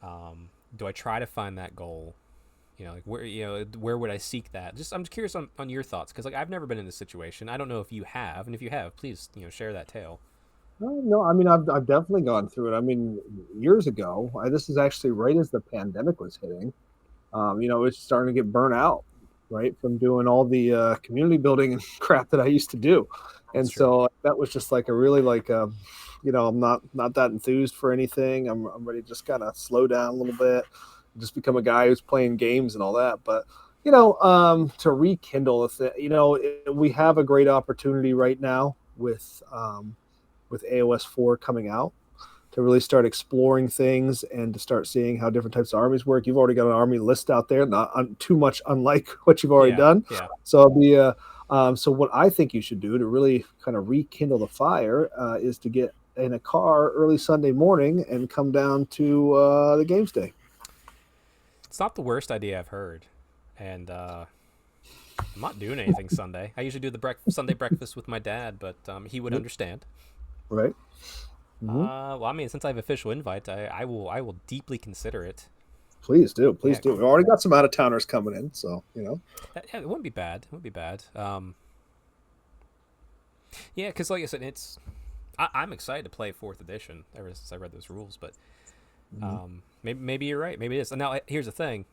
S1: Do I try to find that goal? Like where would I seek that? I'm just curious on your thoughts because like I've never been in this situation. I don't know if you have, and if you have, please share that tale.
S3: no, I mean I've definitely gone through it. I mean years ago, this is actually right as the pandemic was hitting. It's starting to get burnt out, right, from doing all the community building and crap that I used to do, and
S1: That's true.
S3: so that was just like a really like I'm not that enthused for anything. I'm ready to just kind of slow down a little bit, just become a guy who's playing games and all that. But to rekindle it, we have a great opportunity right now with AOS 4 coming out to really start exploring things and to start seeing how different types of armies work. You've already got an army list out there, not too much unlike what you've already
S1: Yeah,
S3: done.
S1: yeah.
S3: So it'll be so what I think you should do to really kind of rekindle the fire is to get in a car early Sunday morning and come down to the games day.
S1: It's not the worst idea I've heard, and I'm not doing anything Sunday. I usually do the Sunday breakfast with my dad, but he would understand.
S3: Right. Mm-hmm.
S1: Well, I mean, since I have official invite, I will deeply consider it.
S3: Please do. Please
S1: Yeah,
S3: do. We've already got some out of towners coming in, so.
S1: yeah, it wouldn't be bad. It wouldn't be bad. Yeah, because like I said, I'm excited to play fourth edition ever since I read those rules. But maybe you're right. Maybe it is. Now here's the thing,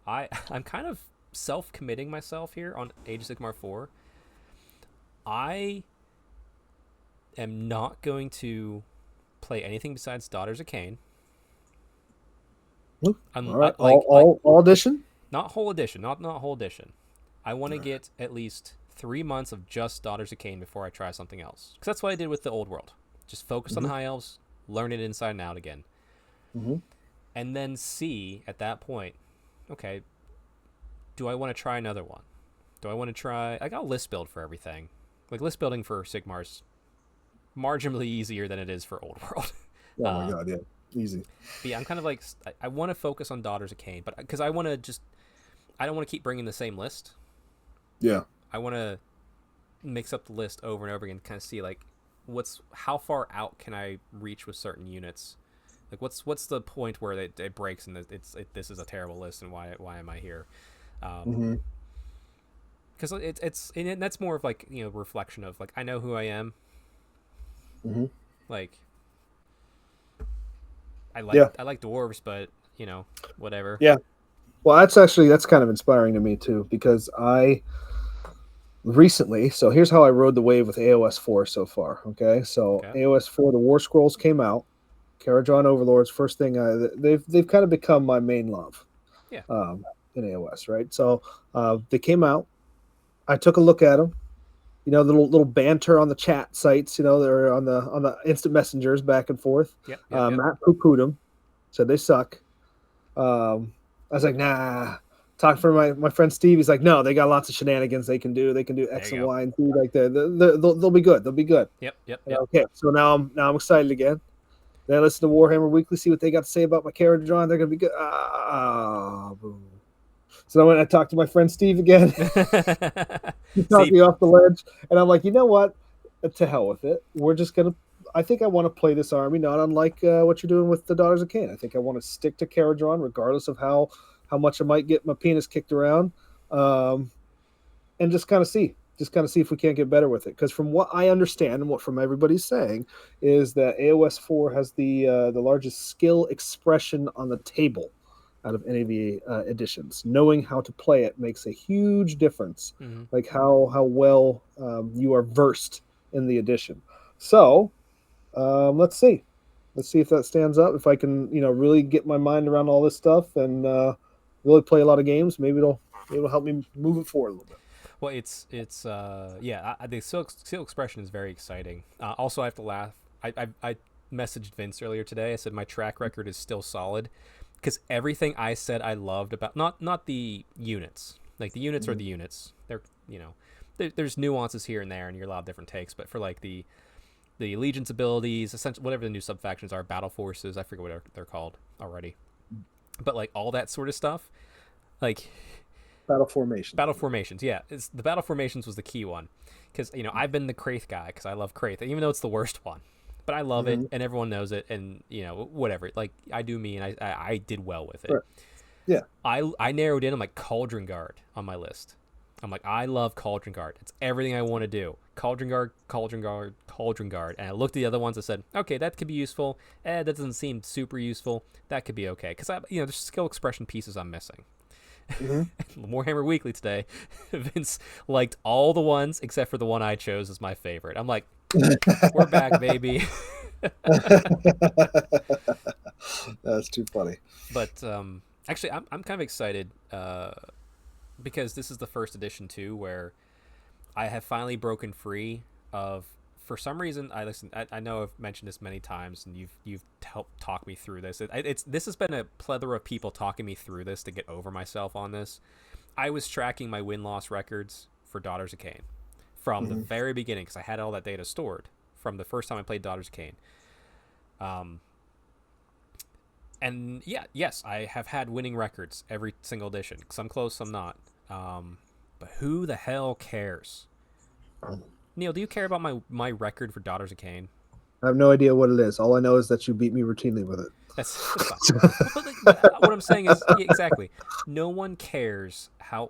S1: I'm kind of self-committing myself here on Age of Sigmar 4. I am not going to play anything besides Daughters of Cain.
S3: All right. All edition?
S1: Not whole edition. Not whole edition. I want to get at least 3 months of just Daughters of Cain before I try something else. Because that's what I did with the Old World. Just focus on High Elves, learn it inside and out again. And then see at that point, okay, do I want to try another one? Do I want to try... I got a list build for everything. Like, list building for Sigmar's marginally easier than it is for Old World.
S3: Oh my god, yeah. Easy.
S1: But yeah, I'm kind of like... I want to focus on Daughters of Cain, but because I want to just... I don't want to keep bringing the same list.
S3: Yeah.
S1: I want to mix up the list over and over again, kind of see like how far out can I reach with certain units. Like what's the point where it breaks and this is a terrible list and why am I here? Because it's and that's more of like reflection of like I know who I am. Like I like dwarves, but whatever.
S3: Yeah. Well, that's kind of inspiring to me too, because I recently, so here's how I rode the wave with AOS 4 so far. Okay, so AOS 4, the War Scrolls came out. Karajan Overlords, first thing they've kind of become my main love.
S1: Yeah.
S3: In AOS, right? So they came out. I took a look at them. The little banter on the chat sites. They're on the instant messengers back and forth.
S1: Yep.
S3: Matt poo-pooed them, said they suck. I was like, nah. talked for my friend Steve. He's like, no, they got lots of shenanigans they can do. They can do
S1: There
S3: X
S1: you
S3: and
S1: go.
S3: Y and Z. Like they'll be good. They'll be good.
S1: Yep.
S3: And okay, so now I'm excited again. Then I listen to Warhammer Weekly, see what they got to say about my character drawing. They're gonna be good. Boom. So then when I talked to my friend Steve again, he talked
S1: See,
S3: me off the ledge, and I'm like, you know what? To hell with it. We're just gonna. I think I want to play this army, not unlike what you're doing with the Daughters of Cain. I think I want to stick to Caradron, regardless of how much I might get my penis kicked around, and just kind of see if we can't get better with it. Because from what I understand and what from everybody's saying is that AOS 4 has the largest skill expression on the table out of any of the editions. Knowing how to play it makes a huge difference,
S1: mm-hmm.
S3: like how well you are versed in the edition. So let's see if that stands up. If I can, really get my mind around all this stuff and really play a lot of games, maybe it'll help me move it forward a little bit.
S1: Well, it's the seal expression is very exciting. Also, I have to laugh. I messaged Vince earlier today. I said my track record is still solid because everything I said I loved about not the units. Like the units are the units. They're there's nuances here and there, and you're allowed different takes. But for like the allegiance abilities, essentially whatever the new subfactions are, battle forces, I forget what they're called already. But like all that sort of stuff, like
S3: battle formations,
S1: yeah, the battle formations was the key one because I've been the Kraith guy because I love Kraith, even though it's the worst one, but I love it and everyone knows it, and whatever, like I do me, and I did well with it.
S3: Right. Yeah,
S1: I narrowed in. I'm like Cauldron Guard on my list. I'm like, I love Cauldron Guard. It's everything I want to do. Cauldron Guard. And I looked at the other ones and said, okay, that could be useful. That doesn't seem super useful. That could be okay. Because, there's skill expression pieces I'm missing. Warhammer Weekly today, Vince liked all the ones except for the one I chose as my favorite. I'm like, we're back, baby.
S3: That's too funny.
S1: But actually, I'm kind of excited because this is the first edition too, where I have finally broken free of. For some reason, I know I've mentioned this many times, and you've helped talk me through this. This has been a plethora of people talking me through this to get over myself on this. I was tracking my win-loss records for Daughters of Cain from the very beginning because I had all that data stored from the first time I played Daughters of Cain. And yes, I have had winning records every single edition. Some close, some not. But who the hell cares? Neil, do you care about my record for Daughters of Cain?
S3: I have no idea what it is. All I know is that you beat me routinely with it.
S1: That's fine. But what I'm saying is, exactly. No one cares how,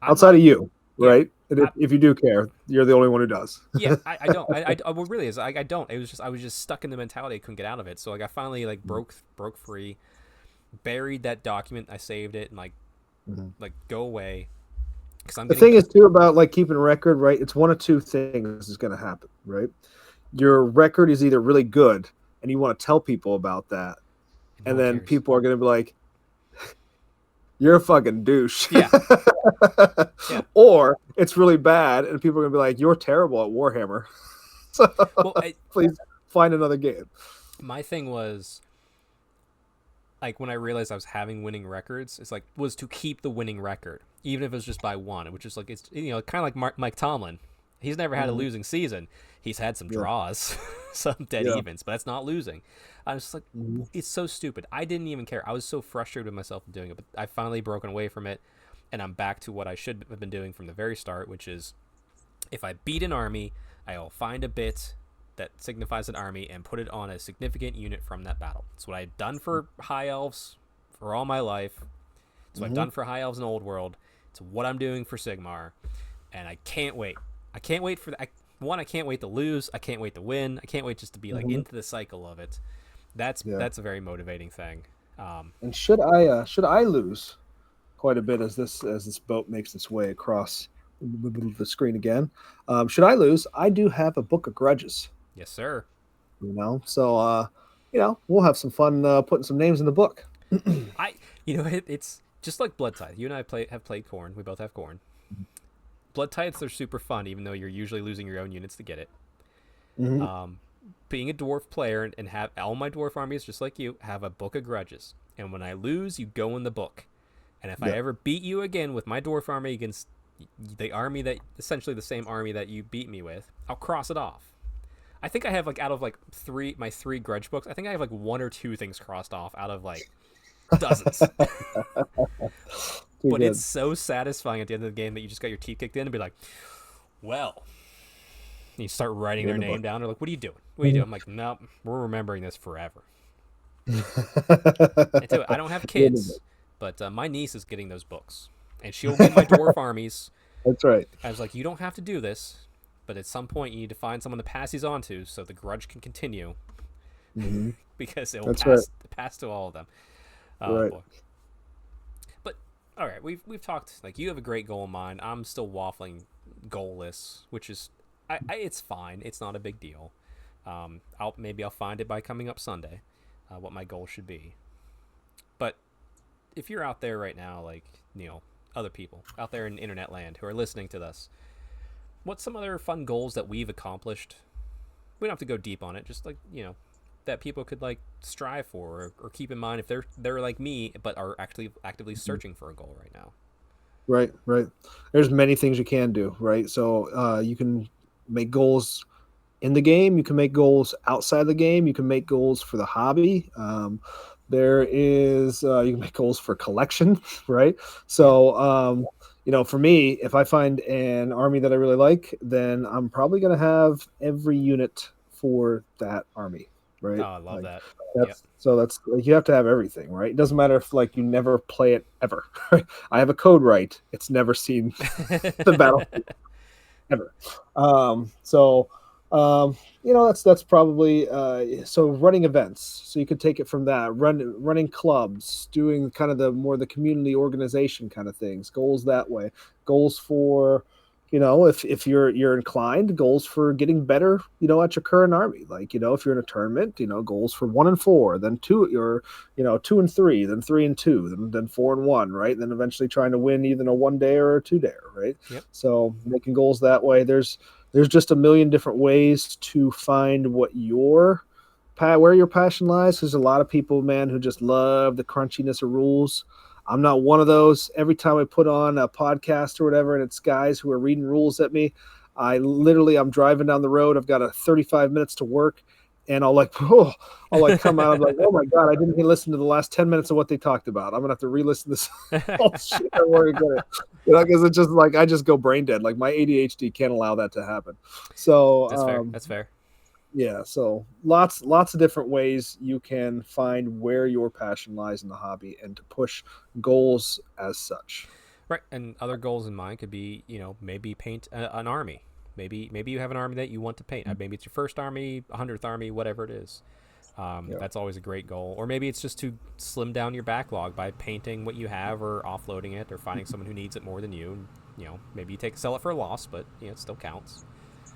S3: outside of you, right? If you do care, you're the only one who does.
S1: Yeah, I don't. What really is, I don't. It was just I was just stuck in the mentality I couldn't get out of it. So I finally broke free, buried that document. I saved it and go away.
S3: The thing is too about keeping a record, right? It's one of two things is going to happen, right? Your record is either really good and you want to tell people about that, and then people are going to be like, you're a fucking douche.
S1: Yeah.
S3: Or it's really bad and people are going to be like, you're terrible at Warhammer. So please find another game. My
S1: thing was, when I realized I was having winning records, was to keep the winning record, even if it was just by one, which is it's kind of like Mike Tomlin. He's never had a losing season. He's had some draws, some dead evens, but that's not losing. I was just it's so stupid. I didn't even care. I was so frustrated with myself doing it, but I finally broken away from it, and I'm back to what I should have been doing from the very start, which is if I beat an army, I'll find a bit that signifies an army and put it on a significant unit from that battle. It's what I've done for High Elves for all my life. It's what I've done for High Elves in Old World. It's what I'm doing for Sigmar, and I can't wait. I can't wait for that. I can't wait to lose. I can't wait to win. I can't wait just to be into the cycle of it. That's a very motivating thing. And should I lose quite a bit as this boat makes its way across the screen again? Should I lose? I do have a book of grudges. Yes, sir.
S3: So we'll have some fun putting some names in the book.
S1: It's just like Blood Tithe. You and I have played Khorne. We both have Khorne. Blood Tithes are super fun, even though you're usually losing your own units to get it. Being a dwarf player and have all my dwarf armies, just like you, have a book of grudges. And when I lose, you go in the book. And if I ever beat you again with my dwarf army against the army that essentially the same army that you beat me with, I'll cross it off. I think I have like out of like my three grudge books, I think I have like one or two things crossed off out of like dozens. But it's so satisfying at the end of the game that you just got your teeth kicked in and be like, well, and you start writing their name down. They're like, what are you doing? What are you doing? I'm like, nope, we're remembering this forever. I don't have kids, but my niece is getting those books, and she'll get my dwarf armies.
S3: That's right.
S1: I was like, you don't have to do this, but at some point you need to find someone to pass these on to so the grudge can continue. Because it will pass to all of them.
S3: Right.
S1: Boy. But all right, we've talked, like, you have a great goal in mind. I'm still waffling goalless, which is it's fine. It's not a big deal. I'll find it by coming up Sunday, what my goal should be. But if you're out there right now, like Neil, other people out there in internet land who are listening to this, what's some other fun goals that we've accomplished? We don't have to go deep on it, just like, that people could like strive for or keep in mind if they're like me but are actually actively searching for a goal right now.
S3: Right. There's many things you can do, right? So you can make goals in the game, you can make goals outside the game, you can make goals for the hobby. There is you can make goals for collection, right? So for me, if I find an army that I really like, then I'm probably going to have every unit for that army, right?
S1: Oh, I love that.
S3: So that's like, you have to have everything, right? It doesn't matter if like you never play it ever. I have a code right. It's never seen the battle ever. That's probably so running events. So you could take it from that, running clubs, doing kind of the community organization kind of things, goals that way, goals for, if you're inclined, goals for getting better, at your current army. Like, if you're in a tournament, goals for 1 and 4, then 2, you're, 2 and 3, then 3 and 2, then 4 and 1, right? Then eventually trying to win either a 1-day or a 2-day, right?
S1: Yep.
S3: So making goals that way. There's just a million different ways to find where your passion lies. There's a lot of people, man, who just love the crunchiness of rules. I'm not one of those. Every time I put on a podcast or whatever, and it's guys who are reading rules at me, I'm driving down the road. I've got 35 minutes to work, and I'll come out. I'm like, oh my God, I didn't even listen to the last 10 minutes of what they talked about. I'm gonna have to re-listen to this whole shit. Because it's just like I just go brain dead. Like my ADHD can't allow that to happen. So
S1: That's fair.
S3: Yeah, so lots of different ways you can find where your passion lies in the hobby and to push goals as such.
S1: Right, and other goals in mind could be, maybe paint an army. Maybe you have an army that you want to paint. Maybe it's your first army, 100th army, whatever it is. That's always a great goal. Or maybe it's just to slim down your backlog by painting what you have or offloading it or finding someone who needs it more than you. And, maybe you sell it for a loss, but it still counts.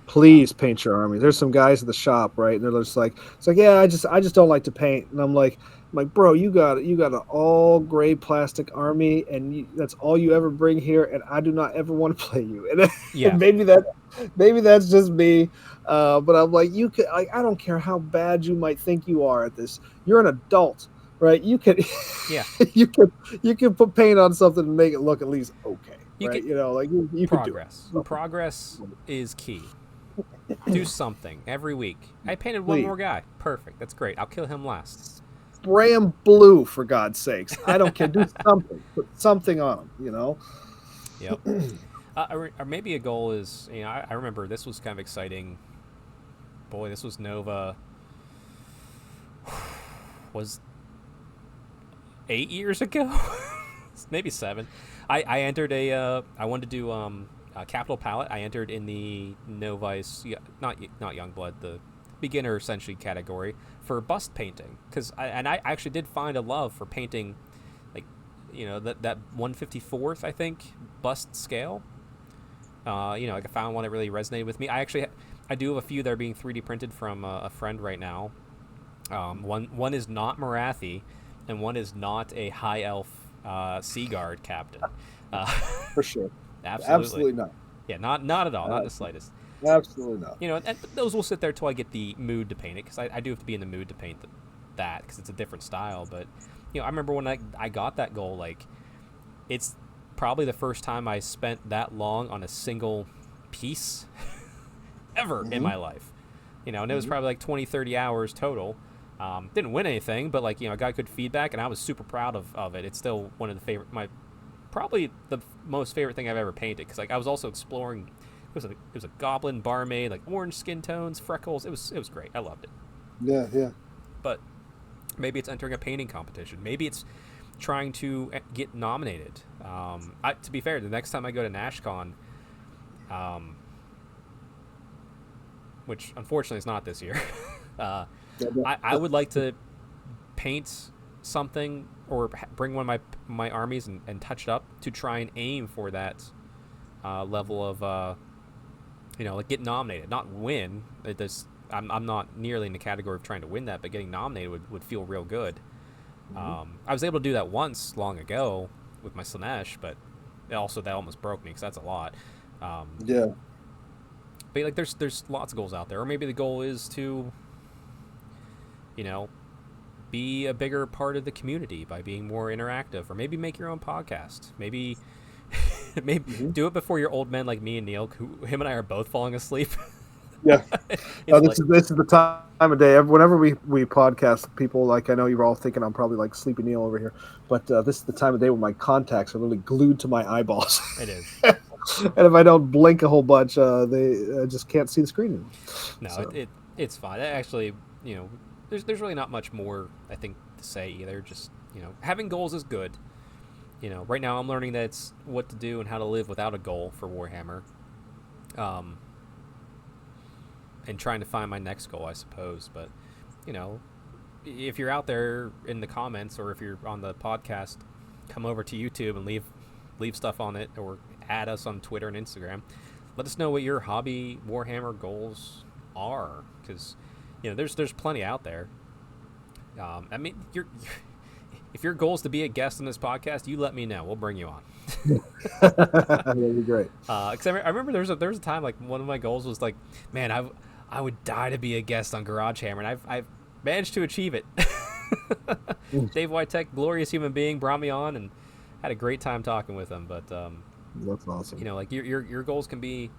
S3: Please paint your army. There's some guys at the shop, right? And they're just like, yeah, I just don't like to paint. And I'm like, bro, you got an all gray plastic army, and that's all you ever bring here, and I do not ever want to play you. And maybe that's just me, but I'm like, I don't care how bad you might think you are at this. You're an adult, right? You can, you can put paint on something and make it look at least okay, right? You
S1: progress.
S3: Could do it.
S1: Progress is key. Do something every week. I painted one more guy. Perfect. That's great. I'll kill him last.
S3: Spray him blue, for God's sakes. I don't care. Do something. Put something on him,
S1: Yep. Or maybe a goal is, I remember this was kind of exciting. Boy, this was Nova. Was 8 years ago? Maybe 7. I entered I wanted to do Capital Palette. I entered in the Novice, not Youngblood, the beginner essentially category for bust painting, because I actually did find a love for painting, like that 154th I think bust scale. I found one that really resonated with me. I do have a few that are being 3D printed from a friend right now. One is not Marathi, and one is not a high elf Sea Guard captain.
S3: For sure.
S1: Absolutely
S3: not.
S1: Yeah, not at all. Not in the slightest.
S3: Absolutely not.
S1: And those will sit there till I get the mood to paint it, because I do have to be in the mood to paint that, because it's a different style. But I remember when I got that goal, like it's probably the first time I spent that long on a single piece ever in my life. And it was probably like 20, 30 hours total. Didn't win anything, but like, I got good feedback, and I was super proud of it. It's still one of the probably the most favorite thing I've ever painted, because like I was also exploring. It was a goblin barmaid, like orange skin tones, freckles. It was great. I loved it.
S3: Yeah.
S1: But maybe it's entering a painting competition. Maybe it's trying to get nominated. To be fair, the next time I go to NashCon, which unfortunately is not this year, I would like to paint something or bring one of my armies and touch it up to try and aim for that level of like get nominated, not win. I'm not nearly in the category of trying to win that, but getting nominated would feel real good. I was able to do that once long ago with my Slanesh, but that almost broke me because that's a lot.
S3: Yeah.
S1: But like there's lots of goals out there, or maybe the goal is to be a bigger part of the community by being more interactive, or maybe make your own podcast. Maybe do it before you're old men like me and Neil, who him and I are both falling asleep.
S3: Yeah. This is the time of day. Whenever we podcast, people, like, I know you're all thinking I'm probably like Sleepy Neil over here, but this is the time of day when my contacts are really glued to my eyeballs.
S1: It is.
S3: And if I don't blink a whole bunch, they just can't see the screen anymore.
S1: No,
S3: so.
S1: it's fine. Actually, there's really not much more I think to say either. Just having goals is good. Right now I'm learning that it's what to do and how to live without a goal for Warhammer. And trying to find my next goal, I suppose. But, if you're out there in the comments, or if you're on the podcast, come over to YouTube and leave stuff on it, or add us on Twitter and Instagram. Let us know what your hobby Warhammer goals are, because, there's plenty out there. I mean, if your goal is to be a guest on this podcast, you let me know. We'll bring you on.
S3: That'd be great.
S1: Because I remember there was a time, like, one of my goals was like, man, I would die to be a guest on Garage Hammer, and I've managed to achieve it. Dave Whitek, glorious human being, brought me on and had a great time talking with him. But
S3: that's awesome.
S1: Like your goals can be,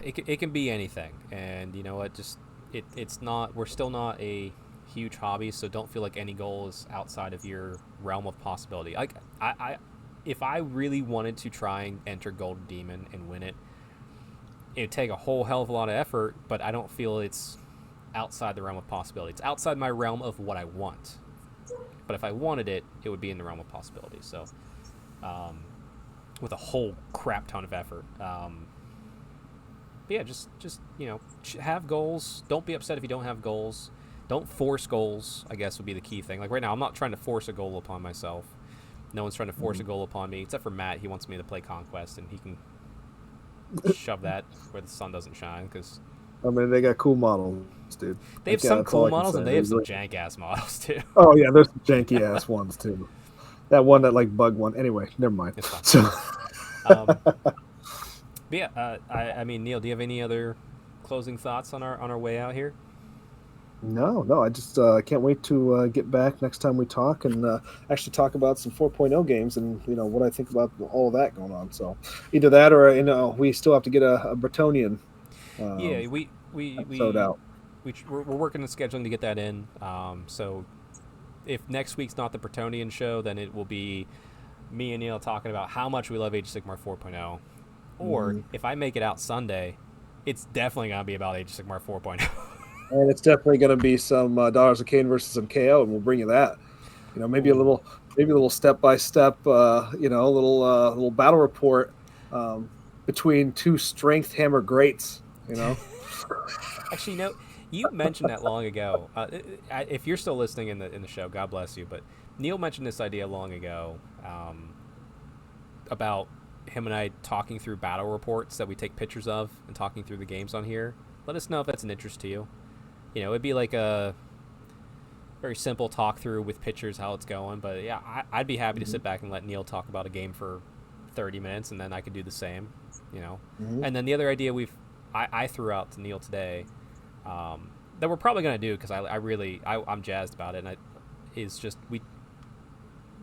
S1: it can be anything, and just it's not. We're still not a huge hobby, so don't feel like any goal is outside of your realm of possibility. Like if I really wanted to try and enter Golden Demon and win it, it'd take a whole hell of a lot of effort, but I don't feel it's outside the realm of possibility. It's outside my realm of what I want. But if I wanted it, it would be in the realm of possibility. So, with a whole crap ton of effort. But yeah, just have goals. Don't be upset if you don't have goals. Don't force goals, I guess, would be the key thing. Like right now, I'm not trying to force a goal upon myself. No one's trying to force a goal upon me, except for Matt. He wants me to play Conquest, and he can shove that where the sun doesn't shine, because
S3: they got cool models, dude.
S1: They have some cool models, and they have some jank ass models too.
S3: Oh yeah, there's some janky ass ones too. That one, that like bug one. Anyway, never mind. So,
S1: but yeah, I mean, Neil, do you have any other closing thoughts on our way out here?
S3: No. I just can't wait to get back next time we talk and actually talk about some 4.0 games and what I think about all of that going on. So either that, or we still have to get a Bretonian.
S1: Yeah, we're working on scheduling to get that in. So if next week's not the Bretonian show, then it will be me and Neil talking about how much we love Age of Sigmar 4.0. Or if I make it out Sunday, it's definitely going to be about Age of Sigmar 4.0.
S3: And it's definitely going to be some Daughters of Cain versus some KO, and we'll bring you that. Maybe a little step by step, little battle report between two strength hammer greats.
S1: Actually, you mentioned that long ago. If you're still listening in the show, God bless you. But Neil mentioned this idea long ago about him and I talking through battle reports that we take pictures of and talking through the games on here. Let us know if that's an interest to you. It'd be like a very simple talk through with pictures how it's going. But yeah, I'd be happy to sit back and let Neil talk about a game for 30 minutes, and then I could do the same. And then the other idea I threw out to Neil today that we're probably going to do, because I'm jazzed about it, and is just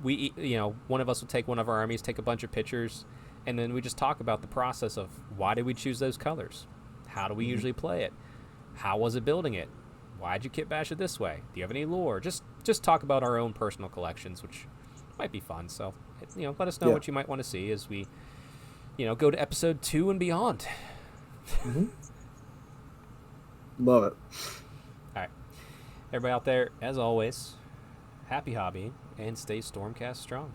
S1: one of us will take one of our armies, take a bunch of pictures, and then we just talk about the process of why did we choose those colors? How do we usually play it? How was it building it? Why'd you kit bash it this way? Do you have any lore? Just talk about our own personal collections, which might be fun. So, let us know what you might want to see as we, go to episode 2 and beyond.
S3: Mm-hmm. Love it.
S1: All right. Everybody out there, as always, happy hobbying and stay Stormcast strong.